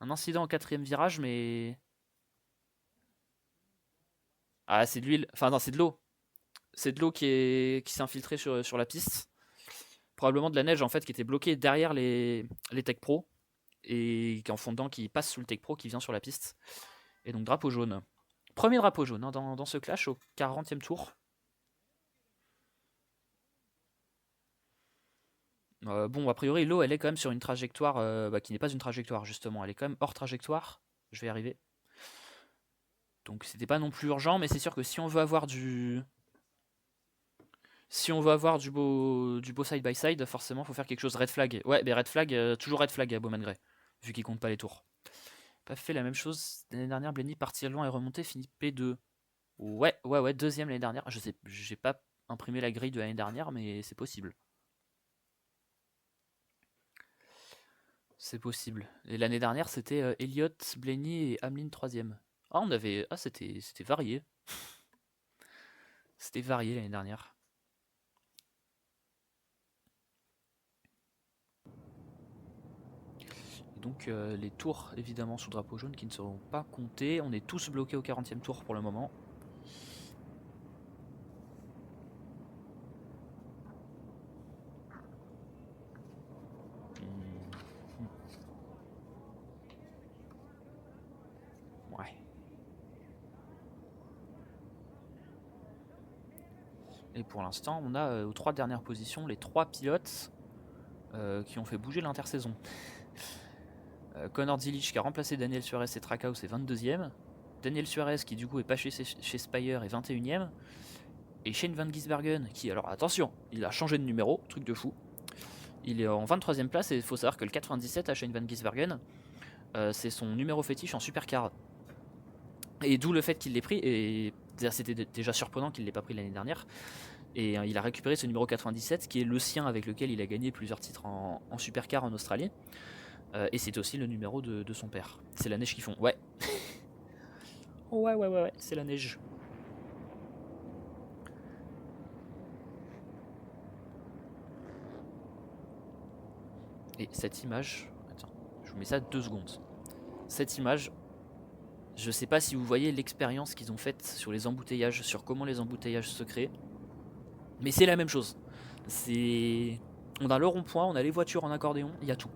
Un incident au 4e virage, mais... Ah, c'est de l'huile. Enfin non, c'est de l'eau. C'est de l'eau qui s'est infiltrée sur la piste. Probablement de la neige en fait qui était bloquée derrière les Tech Pro. Et en fondant qui passe sous le Tech Pro qui vient sur la piste. Et donc drapeau jaune. Premier drapeau jaune dans ce clash au 40e tour. Bon, a priori, l'eau, elle est quand même sur une trajectoire qui n'est pas une trajectoire, justement. Elle est quand même hors trajectoire. Je vais y arriver. Donc, c'était pas non plus urgent, mais c'est sûr que si on veut avoir du... beau side-by-side, forcément, il faut faire quelque chose. Red flag. Ouais, mais red flag, toujours red flag à Bowman Gray, vu qu'il compte pas les tours. Pas fait la même chose l'année dernière. Blaney parti loin et remonté, finit P2. Ouais, deuxième l'année dernière. Je sais, j'ai pas imprimé la grille de l'année dernière, mais c'est possible. C'est possible. Et l'année dernière, c'était Elliott, Blaney et Hamlin 3ème. Ah, c'était varié. C'était varié l'année dernière. Et donc, les tours, évidemment, sous drapeau jaune qui ne seront pas comptés. On est tous bloqués au 40e tour pour le moment. Ouais. Et pour l'instant, on a aux 3 dernières positions les 3 pilotes qui ont fait bouger l'intersaison. Connor Zilich qui a remplacé Daniel Suarez et Trackhouse est 22ème. Daniel Suarez qui du coup est pas chez Spire est 21ème. Et Shane Van Gisbergen qui, alors attention, il a changé de numéro, truc de fou. Il est en 23ème place et il faut savoir que le 97 à Shane Van Gisbergen, c'est son numéro fétiche en supercar. Et d'où le fait qu'il l'ait pris, et c'était déjà surprenant qu'il ne l'ait pas pris l'année dernière. Et il a récupéré ce numéro 97 qui est le sien avec lequel il a gagné plusieurs titres en supercar en Australie. Et c'est aussi le numéro de son père. C'est la neige qu'ils font, ouais. ouais, c'est la neige. Et cette image, attends, je vous mets ça 2 secondes. Cette image, je sais pas si vous voyez l'expérience qu'ils ont faite sur les embouteillages, sur comment les embouteillages se créent. Mais c'est la même chose. On a le rond-point, on a les voitures en accordéon, il y a tout.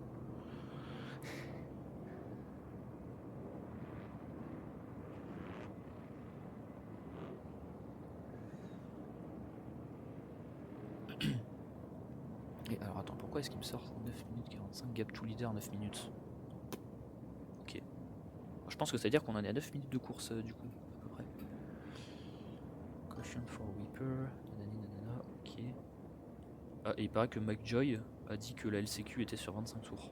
Et alors attends, pourquoi est-ce qu'il me sort 9 minutes 45, gap to leader 9 minutes? Ok. Je pense que ça veut dire qu'on en est à 9 minutes de course du coup, à peu près. Caution for Weeper, nanana, ok. Ah, et il paraît que McJoy a dit que la LCQ était sur 25 tours.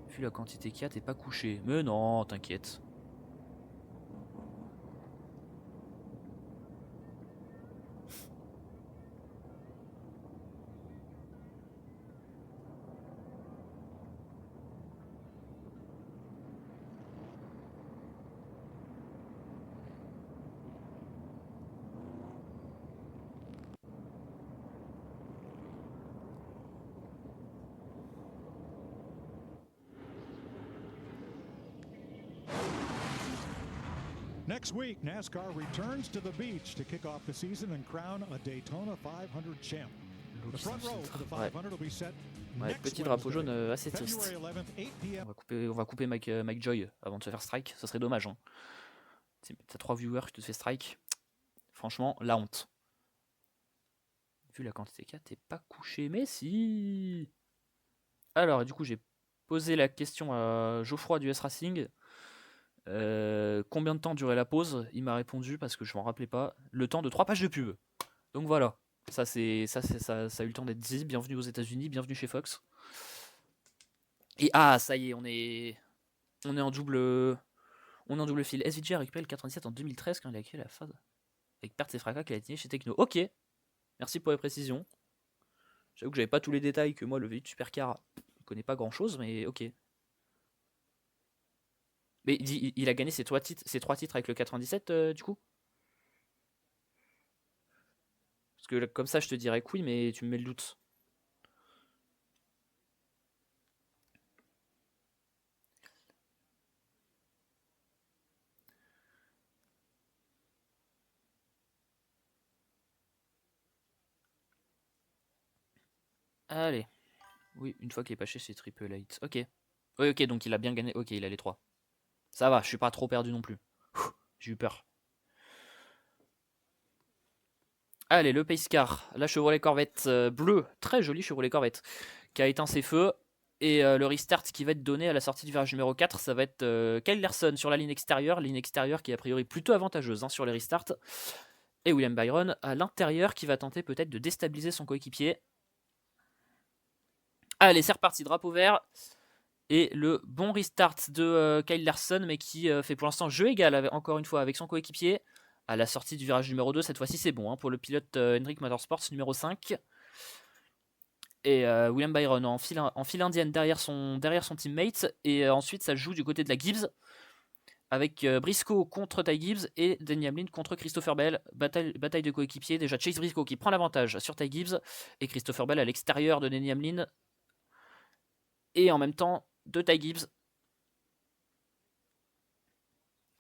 Vu la quantité qu'il y a, t'es pas couché. Mais non, t'inquiète. Next week, NASCAR returns to the beach to kick off the season and crown a Daytona 500 champ. The front row for the 500 will be set next petit drapeau jaune Wednesday, assez triste. February 11th, 8 p.m. On va couper Mike Joy avant de se faire strike. Ça serait dommage. Hein. T'as 3 viewers, tu te fais strike. Franchement, la honte. Vu la quantité qu'il y a, t'es pas couché. Mais si. Alors, du coup, j'ai posé la question à Geoffroy du S-Racing. Combien de temps durait la pause? Il m'a répondu, parce que je m'en rappelais pas, le temps de 3 pages de pub. Donc voilà, ça a eu le temps d'être dit. Bienvenue aux États-Unis, bienvenue chez Fox. Et ah, ça y est, on est en double fil. SVG a récupéré le 97 en 2013 quand il a accueilli la phase avec perte et fracas qu'il a signé chez Techno. Ok, merci pour les précisions. J'avoue que j'avais pas tous les détails, que moi le V8 Supercar je connais pas grand chose, mais ok. Mais il a gagné ses 3 titres avec le 97 du coup? Parce que comme ça je te dirais que oui, mais tu me mets le doute. Allez. Oui, une fois qu'il est pas chez Triple 8. Ok. Oui, ok, donc il a bien gagné. Ok, il a les 3. Ça va, je suis pas trop perdu non plus. J'ai eu peur. Allez, le Pace Car, la Chevrolet Corvette bleue, très jolie Chevrolet Corvette, qui a éteint ses feux. Et le restart qui va être donné à la sortie du virage numéro 4, ça va être Kyle Larson sur la ligne extérieure qui est a priori plutôt avantageuse sur les restarts. Et William Byron à l'intérieur qui va tenter peut-être de déstabiliser son coéquipier. Allez, c'est reparti, drapeau vert. Et le bon restart de Kyle Larson, mais qui fait pour l'instant jeu égal, encore une fois, avec son coéquipier. À la sortie du virage numéro 2, cette fois-ci c'est bon pour le pilote Hendrick Motorsports numéro 5. Et William Byron en file indienne derrière son teammate. Et ensuite ça joue du côté de la Gibbs, avec Briscoe contre Ty Gibbs et Denny Hamlin contre Christopher Bell. Bataille de coéquipiers. Déjà Chase Briscoe qui prend l'avantage sur Ty Gibbs et Christopher Bell à l'extérieur de Denny Hamlin. Et en même temps de Ty Gibbs.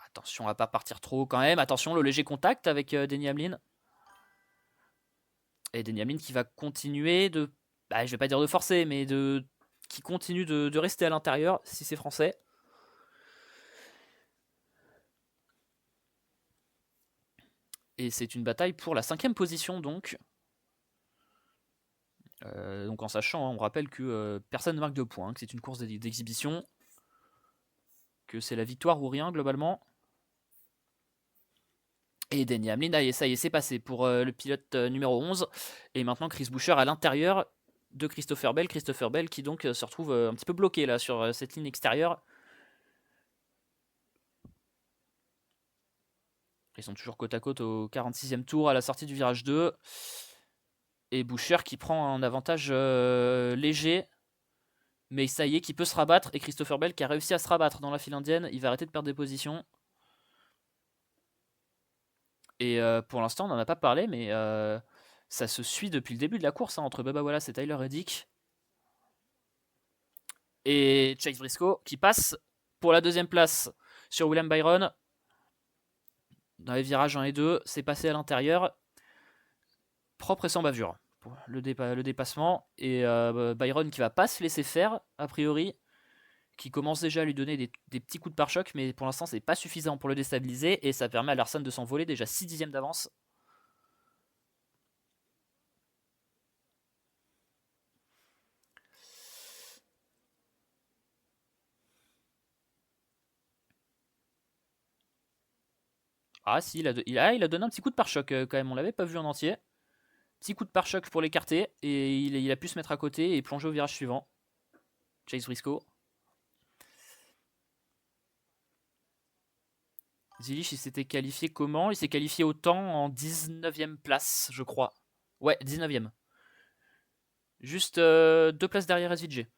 Attention à pas partir trop quand même. Attention, le léger contact avec Denny Hamlin. Et Denny Hamlin qui va continuer de... je vais pas dire de forcer, mais qui continue de rester à l'intérieur, si c'est français. Et c'est une bataille pour la 5e position, donc. Donc en sachant, on rappelle que personne ne marque de points, que c'est une course d'exhibition, que c'est la victoire ou rien, globalement. Et Denny Hamlin, ça y est, c'est passé pour le pilote numéro 11. Et maintenant Chris Buescher à l'intérieur de Christopher Bell. Christopher Bell qui donc se retrouve un petit peu bloqué là sur cette ligne extérieure. Ils sont toujours côte à côte au 46e tour à la sortie du virage 2. Et Buescher qui prend un avantage léger. Mais ça y est, qui peut se rabattre. Et Christopher Bell qui a réussi à se rabattre dans la file indienne. Il va arrêter de perdre des positions. Et pour l'instant, on n'en a pas parlé, mais ça se suit depuis le début de la course entre Bubba Wallace et Tyler Reddick. Et Chase Briscoe qui passe pour la 2e place sur William Byron. Dans les virages 1 et 2, c'est passé à l'intérieur. propre et sans bavure. Pour le dépassement. Et Byron qui va pas se laisser faire, a priori. Qui commence déjà à lui donner des petits coups de pare-choc, mais pour l'instant c'est pas suffisant pour le déstabiliser. Et ça permet à Larson de s'envoler, déjà 6 dixièmes d'avance. Ah si, il a donné un petit coup de pare-choc quand même, on l'avait pas vu en entier. Petit coup de pare-choc pour l'écarter, et il a pu se mettre à côté et plonger au virage suivant. Chase Briscoe. Zilich, il s'était qualifié comment? Il s'est qualifié au temps en 19ème place, je crois. Ouais, 19ème. Juste 2 places derrière SVG.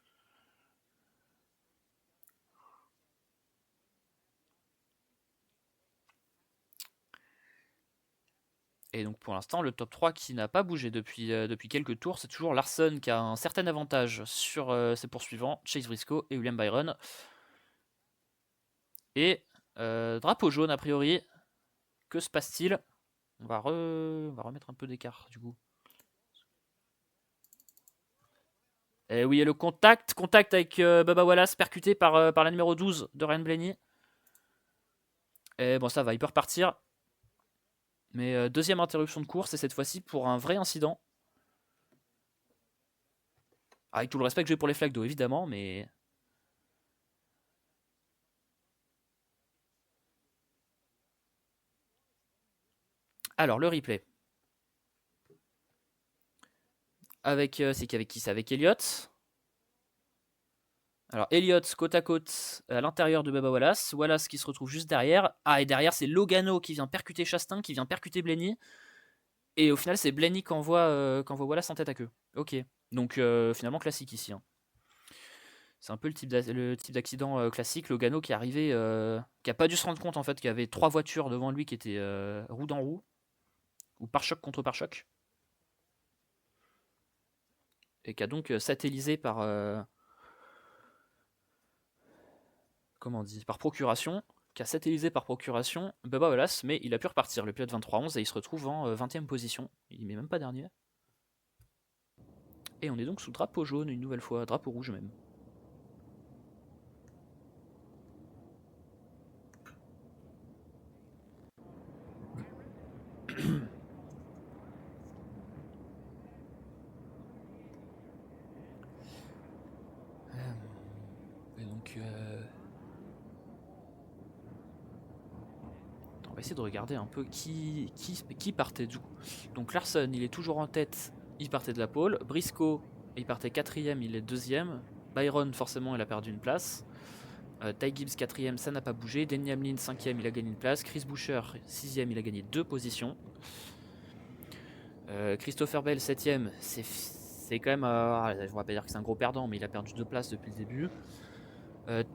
Et donc pour l'instant, le top 3 qui n'a pas bougé depuis quelques tours, c'est toujours Larson qui a un certain avantage sur ses poursuivants, Chase Briscoe et William Byron. Et drapeau jaune a priori. Que se passe-t-il? On va remettre un peu d'écart du coup. Et oui, et le contact avec Bubba Wallace, percuté par la numéro 12 de Ryan Blaney. Et bon, ça va, il peut repartir. Mais deuxième interruption de course, et cette fois-ci pour un vrai incident. Avec tout le respect que j'ai pour les flaques d'eau, évidemment, mais... Alors, le replay. C'est qu'avec qui? C'est avec Elliott. Alors, Elliott côte à côte à l'intérieur de Bubba Wallace. Wallace qui se retrouve juste derrière. Ah, et derrière, c'est Logano qui vient percuter Chastain, qui vient percuter Blaney. Et au final, c'est Blaney qui envoie Wallace en tête à queue. Ok. Donc, finalement, classique ici. Hein. C'est un peu le type d'accident classique. Logano qui est arrivé, qui n'a pas dû se rendre compte en fait qu'il y avait 3 voitures devant lui qui étaient roue dans roue. Ou pare-choc contre pare-choc. Et qui a donc satellisé par... comment on dit? Par procuration. Qui a satellisé par procuration Bubba Wallace, mais il a pu repartir. Le pilote 23-11 et il se retrouve en 20ème position. Il n'est même pas dernier. Et on est donc sous drapeau jaune une nouvelle fois. Drapeau rouge même. Et donc... on va essayer de regarder un peu qui partait du coup. Donc Larson, il est toujours en tête, il partait de la pole. Briscoe, il partait 4ème, il est 2ème. Byron, forcément, il a perdu une place. Ty Gibbs, 4ème, ça n'a pas bougé. Denny Hamlin, 5ème, il a gagné une place. Chris Buescher, 6ème, il a gagné 2 positions. Christopher Bell, 7ème, c'est quand même... je ne vais pas dire que c'est un gros perdant, mais il a perdu 2 places depuis le début.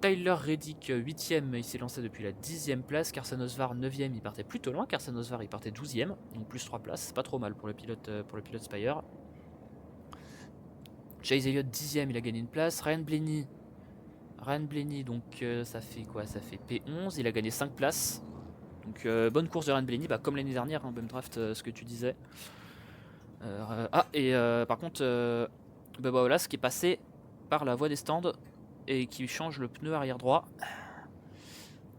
Tyler Reddick 8ème, il s'est lancé depuis la 10ème place. Carson Osvar 9ème, il partait plutôt loin. Carson Osvar il partait 12ème, donc plus 3 places, c'est pas trop mal pour le pilote Spire. Chase Elliott 10ème, il a gagné une place. Ryan Blaney, donc ça fait quoi? Ça fait P11, il a gagné 5 places. Donc bonne course de Ryan Blaney, comme l'année dernière, hein, Bumdraft, ce que tu disais. Par contre, Bubba Wallace qui est passé par la voie des stands et qui change le pneu arrière droit.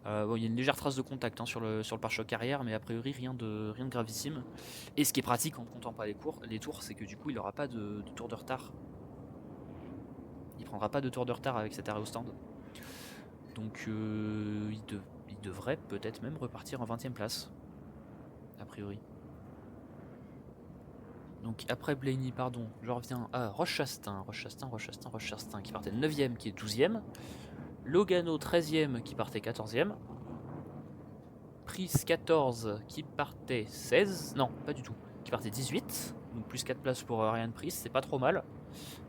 Bon, il y a une légère trace de contact hein, sur le pare-choc arrière, mais a priori rien de gravissime. Et ce qui est pratique en ne comptant pas les tours, c'est que du coup il n'aura pas de tour de retard. Il prendra pas de tour de retard avec cet arrêt au stand. Donc il devrait peut-être même repartir en 20ème place, a priori. Donc après Blaney, pardon, je reviens à Roche-Chastain qui partait 9ème, qui est 12ème. Logano 13ème qui partait 14ème. Price 14 qui partait 16. Non, pas du tout. Qui partait 18. Donc plus 4 places pour Ryan Price, c'est pas trop mal.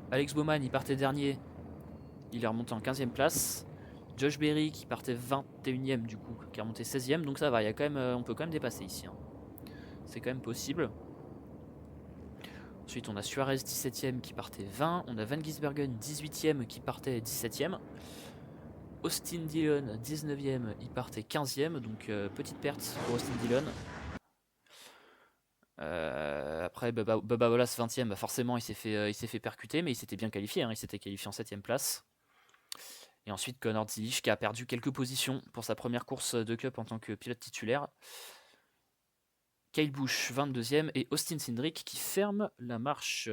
Alex Bowman, il partait dernier. Il est remonté en 15ème place. Josh Berry qui partait 21ème du coup, qui est remonté 16ème. Donc ça va, il y a quand même, on peut quand même dépasser ici. Hein. C'est quand même possible. Ensuite, on a Suarez 17ème qui partait 20. On a Van Gisbergen 18ème qui partait 17ème. Austin Dillon 19ème, il partait 15ème. Donc petite perte pour Austin Dillon. Après, Bubba Wallace 20ème, bah forcément il s'est fait percuter, mais il s'était bien qualifié, hein, il s'était qualifié en 7ème place. Et ensuite Connor Zilich qui a perdu quelques positions pour sa première course de Cup en tant que pilote titulaire. Kyle Busch 22ème et Austin Cindric qui ferme la marche.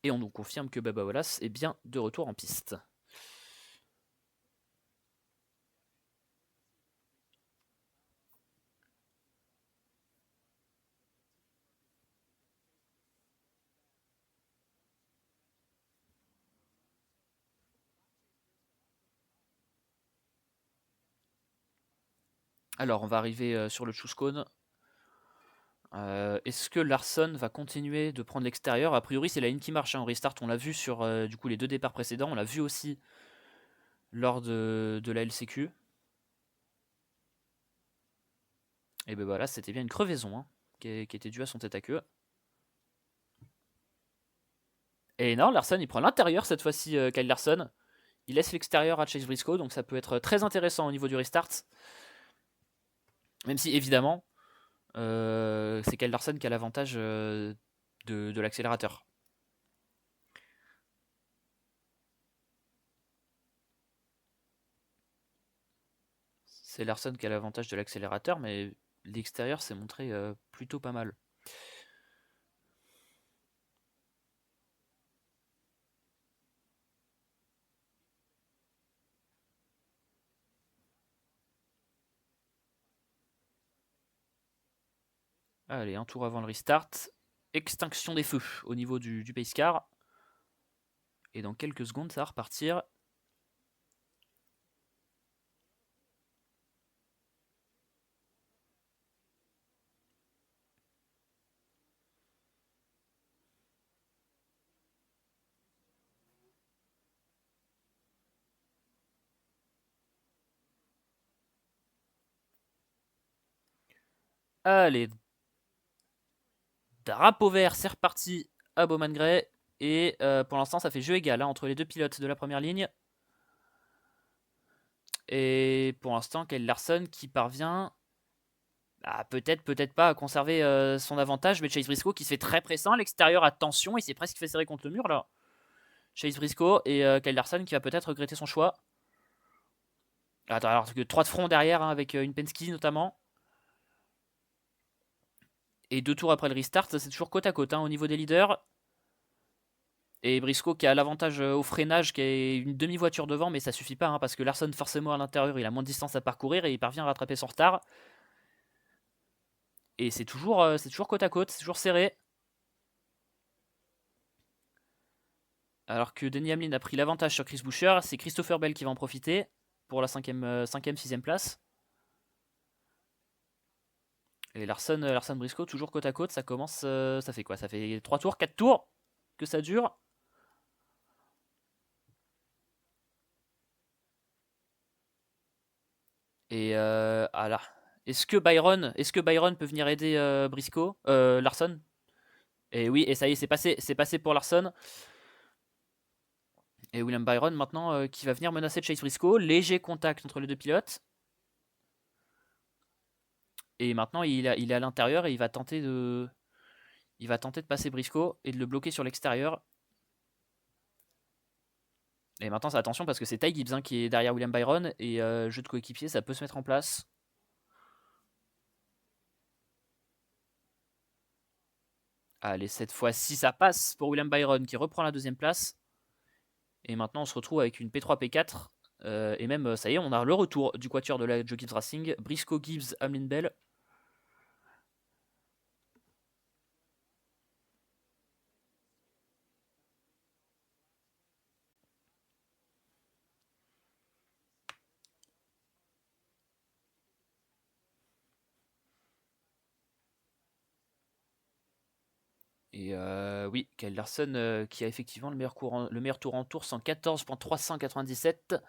Et on nous confirme que Bubba Wallace est bien de retour en piste. Alors on va arriver sur le choose cone. Est-ce que Larson va continuer de prendre l'extérieur? A priori c'est la ligne qui marche, hein, en restart. On l'a vu sur du coup les 2 départs précédents. On l'a vu aussi lors de la LCQ. Et ben voilà, c'était bien une crevaison, hein, qui était due à son tête à queue. Et non, Larson il prend l'intérieur cette fois-ci, Kyle Larson. Il laisse l'extérieur à Chase Briscoe, donc ça peut être très intéressant au niveau du restart. Même si évidemment, c'est Kyle Larson qui a l'avantage de l'accélérateur. C'est Larson qui a l'avantage de l'accélérateur, mais l'extérieur s'est montré plutôt pas mal. Allez, un tour avant le restart. Extinction des feux au niveau du pace car. Et dans quelques secondes, ça va repartir. Allez. Drapeau vert, c'est reparti à Bowman Gray. Et pour l'instant, ça fait jeu égal, hein, entre les 2 pilotes de la première ligne. Et pour l'instant, Kyle Larson qui parvient, peut-être pas, à conserver son avantage. Mais Chase Briscoe qui se fait très pressant à l'extérieur. Attention, il s'est presque fait serrer contre le mur là. Chase Briscoe et Kyle Larson qui va peut-être regretter son choix. Attends, alors que 3 de front derrière, hein, avec une Penske notamment. Et 2 tours après le restart, c'est toujours côte à côte, hein, au niveau des leaders. Et Briscoe qui a l'avantage au freinage, qui est une demi-voiture devant, mais ça suffit pas, hein, parce que Larson forcément à l'intérieur, il a moins de distance à parcourir et il parvient à rattraper son retard. Et c'est toujours côte à côte, c'est toujours serré. Alors que Denny Hamlin a pris l'avantage sur Chris Buescher, c'est Christopher Bell qui va en profiter pour la 5ème, 6ème place. Et Larson Briscoe, toujours côte à côte, ça commence. Ça fait quoi? Ça fait 3 tours, 4 tours que ça dure. Et là. Est-ce que Byron peut venir aider Briscoe, Larson? Et oui, et ça y est, c'est passé pour Larson. Et William Byron maintenant qui va venir menacer Chase Briscoe. Léger contact entre les 2 pilotes. Et maintenant il est à l'intérieur et il va tenter de passer Briscoe et de le bloquer sur l'extérieur. Et maintenant attention parce que c'est Ty Gibbs, hein, qui est derrière William Byron. Et jeu de coéquipier, ça peut se mettre en place. Allez, cette fois-ci ça passe pour William Byron qui reprend la 2ème place. Et maintenant on se retrouve avec une P3, P4. Et même, ça y est, on a le retour du quatuor de la Joe Gibbs Racing. Briscoe, Gibbs, Hamlin, Bell. Et oui, Kyle Larson qui a effectivement le meilleur tour en tour, 114.397.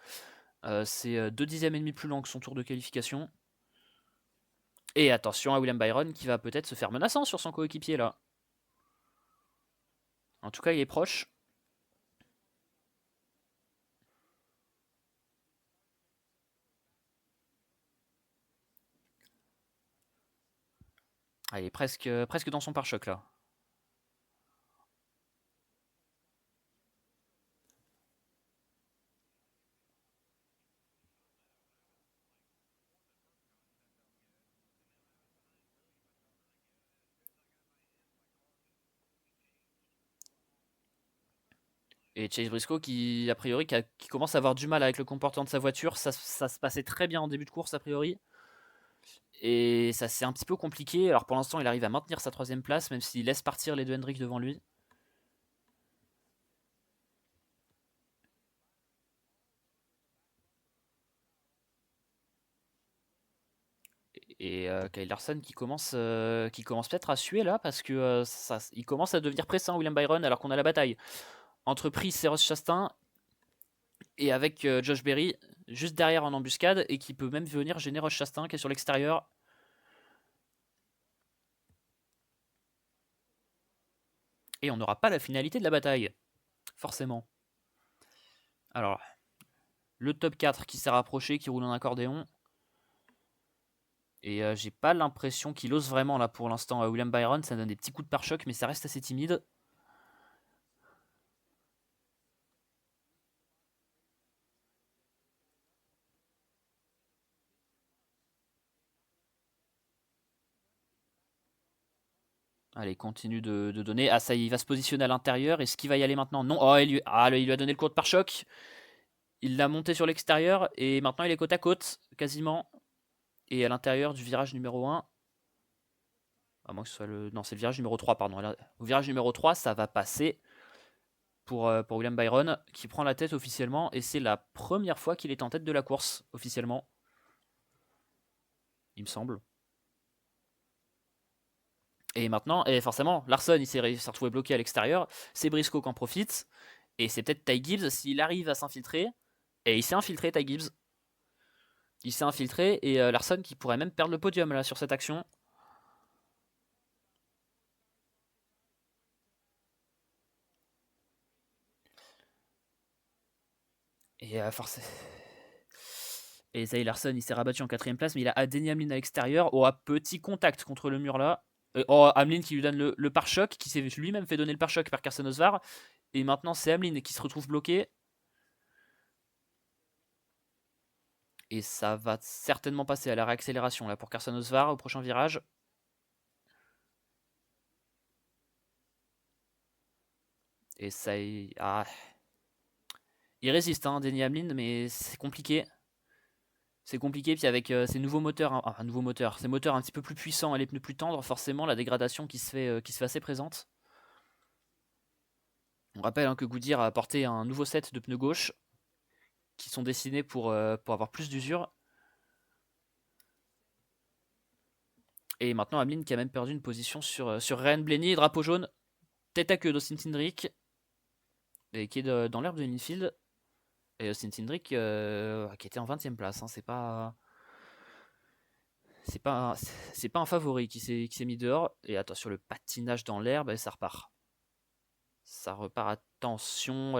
C'est 2 dixièmes et demi plus lent que son tour de qualification. Et attention à William Byron qui va peut-être se faire menaçant sur son coéquipier là. En tout cas, il est proche. Ah, il est presque dans son pare-choc là. Et Chase Briscoe qui, a priori, qui commence à avoir du mal avec le comportement de sa voiture. Ça se passait très bien en début de course, a priori. Et ça c'est un petit peu compliqué. Alors pour l'instant, il arrive à maintenir sa 3ème place, même s'il laisse partir les deux Hendrick devant lui. Et Kyle Larson qui commence peut-être à suer là, parce que il commence à devenir pressant, William Byron, alors qu'on a la bataille entre Price et Ross Chastain, et avec Josh Berry juste derrière en embuscade, et qui peut même venir gêner Ross Chastain qui est sur l'extérieur. Et on n'aura pas la finalité de la bataille, forcément. Alors, le top 4 qui s'est rapproché, qui roule en accordéon. Et j'ai pas l'impression qu'il ose vraiment là pour l'instant. William Byron, ça donne des petits coups de pare-choc, mais ça reste assez timide. Allez, continue de donner. Ah, ça, il va se positionner à l'intérieur. Est-ce qu'il va y aller maintenant? Non. Oh, il lui a donné le coup de pare-choc. Il l'a monté sur l'extérieur. Et maintenant, il est côte à côte, quasiment. Et à l'intérieur du virage numéro 1. À moins que ce soit le... Non, c'est le virage numéro 3, pardon. Au virage numéro 3, ça va passer pour William Byron, qui prend la tête officiellement. Et c'est la première fois qu'il est en tête de la course, officiellement. Il me semble. Et maintenant, et forcément, Larson, il s'est retrouvé bloqué à l'extérieur. C'est Briscoe qui en profite. Et c'est peut-être Ty Gibbs s'il arrive à s'infiltrer. Et il s'est infiltré, Ty Gibbs. Il s'est infiltré. Et Larson qui pourrait même perdre le podium là sur cette action. Et forcément. Et Zay Larson, il s'est rabattu en 4ème place. Mais il a Denny Hamlin à l'extérieur. Oh, à petit contact contre le mur là. Oh, Hamlin qui lui donne le pare-choc. Qui s'est lui-même fait donner le pare-choc par Carson Osvar. Et maintenant, c'est Hamlin qui se retrouve bloqué. Et ça va certainement passer à la réaccélération là pour Carson Osvar au prochain virage. Et ça... Ah. Il résiste, hein, Denny Hamlin, mais c'est compliqué. C'est compliqué, puis avec ces nouveaux moteurs, ces moteurs un petit peu plus puissants et les pneus plus tendres, forcément la dégradation qui se fait assez présente. On rappelle hein, que Goodyear a apporté un nouveau set de pneus gauche qui sont dessinés pour avoir plus d'usure. Et maintenant Hamlin qui a même perdu une position sur Ryan Blaney, drapeau jaune, tête à queue d'Austin Cindric, et qui est dans l'herbe de l'infield. Et Austin Cindric qui était en 20ème place, hein, c'est pas un favori qui s'est mis dehors. Et attention, le patinage dans l'herbe, et ça repart. Ça repart, attention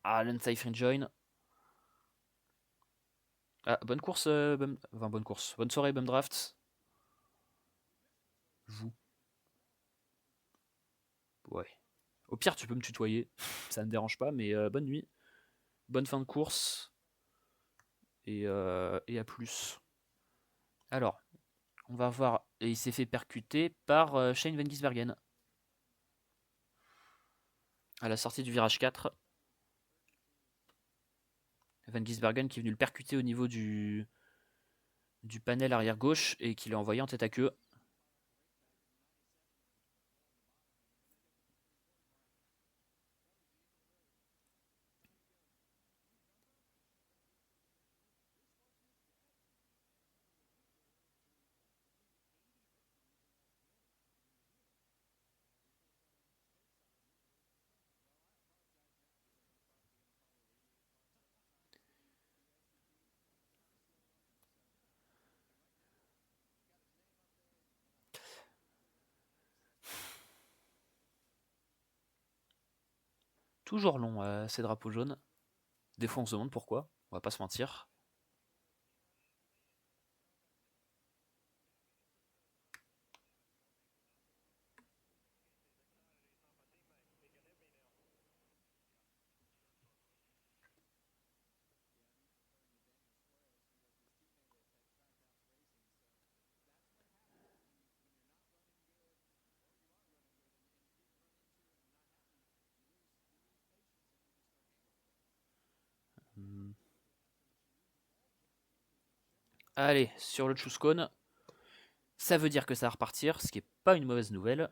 à l'unsafe enjoin. Ah, bonne course, bonne soirée, Bum Draft. Vous. Ouais. Au pire, tu peux me tutoyer, ça ne me dérange pas, mais bonne nuit. Bonne fin de course. Et à plus. Alors, on va voir. Et il s'est fait percuter par Shane Van Gisbergen. À la sortie du virage 4. Van Gisbergen qui est venu le percuter au niveau du panel arrière gauche et qui l'a envoyé en tête à queue. Toujours long ces drapeaux jaunes. Des fois on se demande pourquoi, on va pas se mentir. Allez, sur le choose cone. Ça veut dire que ça va repartir, ce qui n'est pas une mauvaise nouvelle.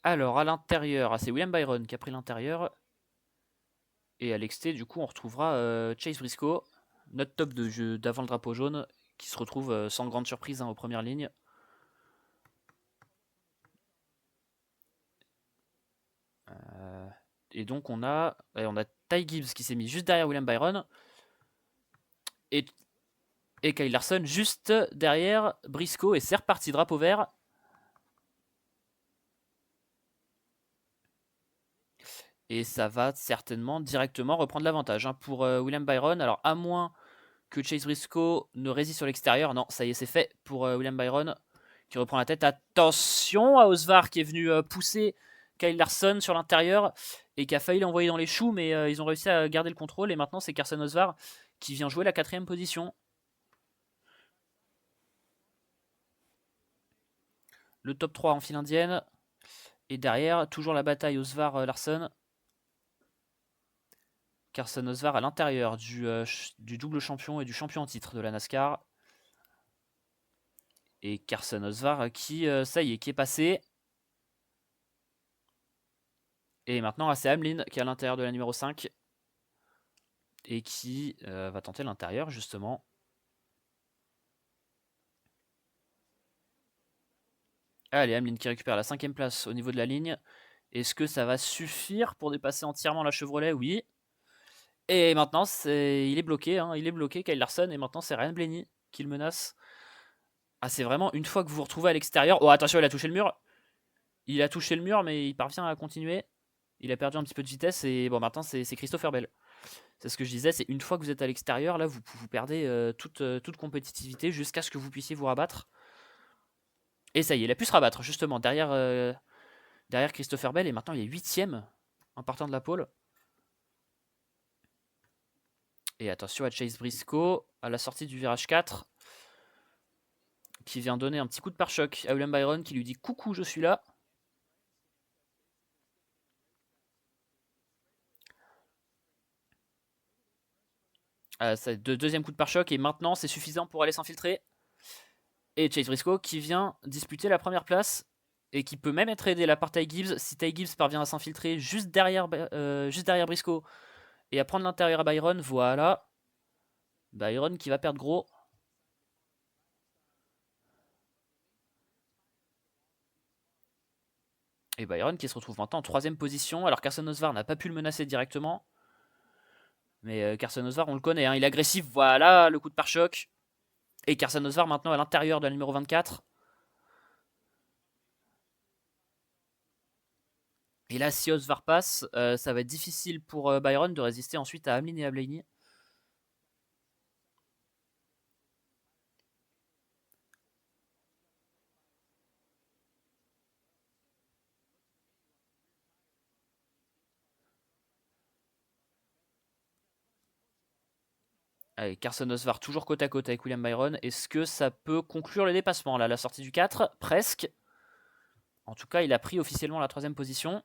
Alors, à l'intérieur, c'est William Byron qui a pris l'intérieur. Et à l'exté, du coup, on retrouvera Chase Briscoe, notre top de jeu d'avant le drapeau jaune, qui se retrouve sans grande surprise aux premières lignes. Et donc, on a Ty Gibbs qui s'est mis juste derrière William Byron. Et Kyle Larson juste derrière Briscoe. Et c'est reparti, drapeau vert. Et ça va certainement directement reprendre l'avantage pour William Byron. Alors, à moins que Chase Briscoe ne résiste sur l'extérieur. Non, ça y est, c'est fait pour William Byron qui reprend la tête. Attention à Osvar qui est venu pousser Kyle Larson sur l'intérieur et qui a failli l'envoyer dans les choux, mais ils ont réussi à garder le contrôle. Et maintenant, c'est Carson Osvar qui vient jouer la 4e position. Le top 3 en file indienne. Et derrière, toujours la bataille Osvar-Larson. Carson Osvar à l'intérieur du double champion et du champion en titre de la NASCAR. Et Carson Osvar qui, ça y est, qui est passé. Et maintenant, c'est Hamlin qui est à l'intérieur de la numéro 5. Et qui va tenter l'intérieur, justement. Allez, Hamlin qui récupère la 5e place au niveau de la ligne. Est-ce que ça va suffire pour dépasser entièrement la Chevrolet? Oui. Et maintenant, il est bloqué. Il est bloqué, Kyle Larson. Et maintenant, c'est Ryan Blaney qui le menace. Ah, c'est vraiment une fois que vous vous retrouvez à l'extérieur. Oh, attention, il a touché le mur. Il a touché le mur, mais il parvient à continuer. Il a perdu un petit peu de vitesse. Et bon, maintenant, c'est Christopher Bell. C'est ce que je disais. C'est une fois que vous êtes à l'extérieur, là, vous perdez toute compétitivité jusqu'à ce que vous puissiez vous rabattre. Et ça y est, il a pu se rabattre, justement, derrière Christopher Bell. Et maintenant, il est 8ème en partant de la pole. Et attention à Chase Briscoe à la sortie du virage 4. Qui vient donner un petit coup de pare-choc à William Byron qui lui dit coucou, je suis là. Deuxième coup de pare-choc et maintenant c'est suffisant pour aller s'infiltrer. Et Chase Briscoe qui vient disputer la première place et qui peut même être aidé là par Ty Gibbs si Ty Gibbs parvient à s'infiltrer juste derrière Briscoe et à prendre l'intérieur à Byron. Voilà. Byron qui va perdre gros. Et Byron qui se retrouve maintenant en 3ème position. Alors Carson Osvar n'a pas pu le menacer directement. Mais Carson Osvar, on le connaît, il est agressif. Voilà le coup de pare-choc. Et Carson Osvar maintenant à l'intérieur de la numéro 24. Et là, si Osvar passe, ça va être difficile pour Byron de résister ensuite à Hamlin et à Blaney. Allez, Carson Osvar toujours côte à côte avec William Byron. Est-ce que ça peut conclure le dépassement là, la sortie du 4? Presque. En tout cas, il a pris officiellement la 3ème position.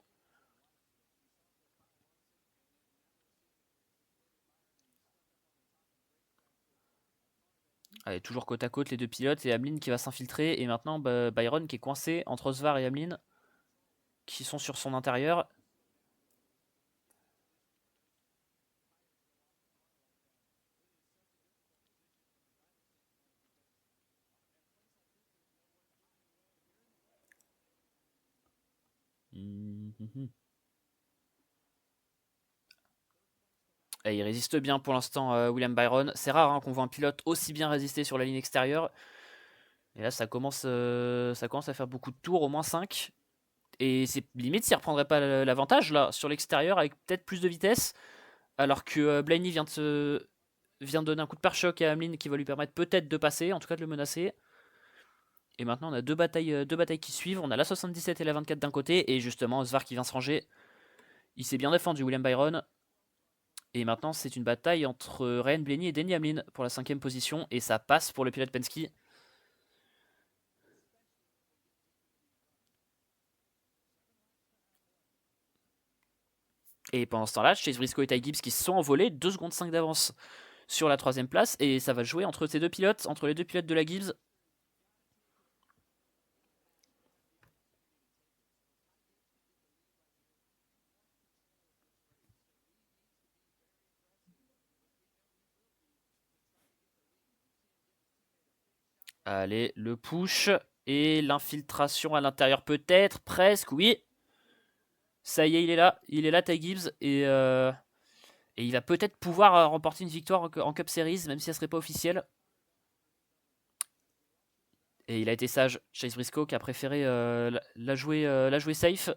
Allez, toujours côte à côte les deux pilotes et Hamlin qui va s'infiltrer. Et maintenant, Byron qui est coincé entre Osvar et Hamlin qui sont sur son intérieur. Et il résiste bien pour l'instant, William Byron. C'est rare qu'on voit un pilote aussi bien résister sur la ligne extérieure. Et là, ça commence à faire beaucoup de tours, au moins 5. Et c'est limite s'il ne reprendrait pas l'avantage là sur l'extérieur avec peut-être plus de vitesse. Alors que Blaney vient de donner un coup de pare-choc à Hamlin qui va lui permettre peut-être de passer, en tout cas de le menacer. Et maintenant, on a deux batailles qui suivent. On a la 77 et la 24 d'un côté. Et justement, Svar qui vient se ranger. Il s'est bien défendu, William Byron. Et maintenant, c'est une bataille entre Ryan Blaney et Denny Hamlin pour la 5e position. Et ça passe pour le pilote Penske. Et pendant ce temps-là, Chase Briscoe et Ty Gibbs qui se sont envolés, 2 secondes 5 d'avance sur la 3e place. Et ça va jouer entre ces deux pilotes, entre les deux pilotes de la Gibbs. Allez, le push et l'infiltration à l'intérieur peut-être, presque, oui. Ça y est, il est là, Ty Gibbs, et il va peut-être pouvoir remporter une victoire en Cup Series, même si elle serait pas officielle. Et il a été sage, Chase Briscoe, qui a préféré la jouer safe,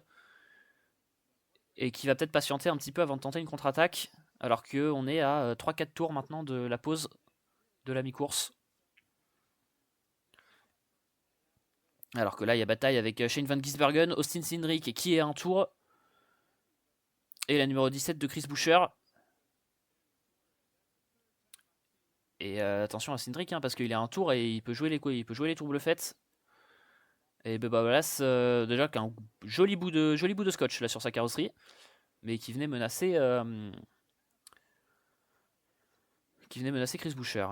et qui va peut-être patienter un petit peu avant de tenter une contre-attaque, alors qu'on est à 3-4 tours maintenant de la pause de la mi-course. Alors que là, il y a bataille avec Shane Van Gisbergen, Austin Cindric qui est à un tour. Et la numéro 17 de Chris Buescher. Et attention à Cindric, hein, parce qu'il est à un tour et il peut jouer les tours bleu faites. Et Bubba Wallace, déjà, qui a un joli bout de scotch là sur sa carrosserie. Mais qui venait menacer Chris Buescher.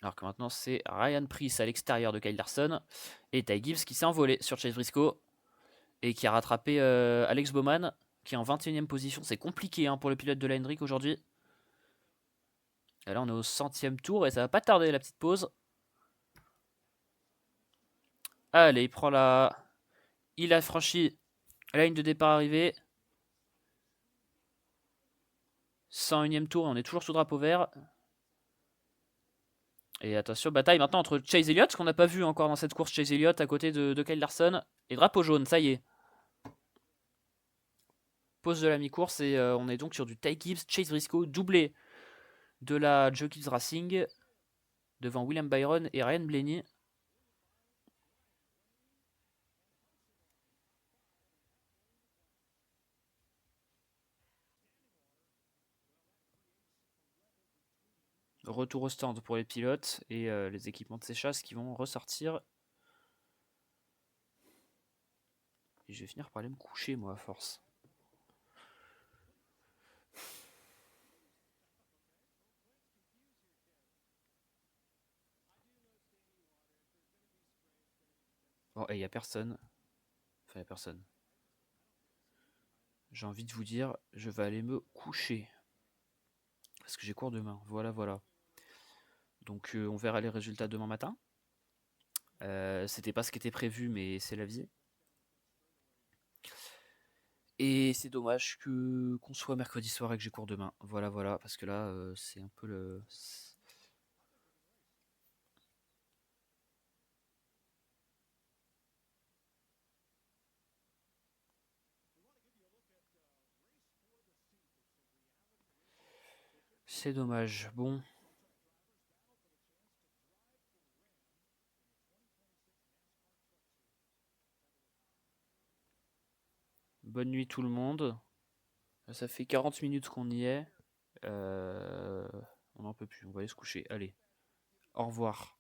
Alors que maintenant, c'est Ryan Preece à l'extérieur de Kyle Larson. Et Ty Gibbs qui s'est envolé sur Chase Briscoe. Et qui a rattrapé Alex Bowman, qui est en 21e position. C'est compliqué hein, pour le pilote de la Hendrick aujourd'hui. Et là, on est au 100e tour et ça va pas tarder la petite pause. Allez, il a franchi la ligne de départ arrivée. 101e tour et on est toujours sous drapeau vert. Et attention, bataille maintenant entre Chase Elliott, ce qu'on n'a pas vu encore dans cette course, Chase Elliott à côté de Kyle Larson. Et drapeau jaune, ça y est. Pause de la mi-course et on est donc sur du Ty Gibbs, Chase Briscoe, doublé de la Joe Gibbs Racing, devant William Byron et Ryan Blaney. Retour au stand pour les pilotes et les équipements de séchage qui vont ressortir. Et je vais finir par aller me coucher moi à force. Bon, et il n'y a personne. Enfin, il n'y a personne. J'ai envie de vous dire, je vais aller me coucher. Parce que j'ai cours demain. Voilà, voilà. Donc on verra les résultats demain matin. C'était pas ce qui était prévu, mais c'est la vie. Et c'est dommage qu'on soit mercredi soir et que j'ai cours demain. Voilà, voilà. Parce que là, c'est un peu le... C'est dommage. Bon. Bonne nuit tout le monde. Ça fait 40 minutes qu'on y est. On n'en peut plus. On va aller se coucher. Allez. Au revoir.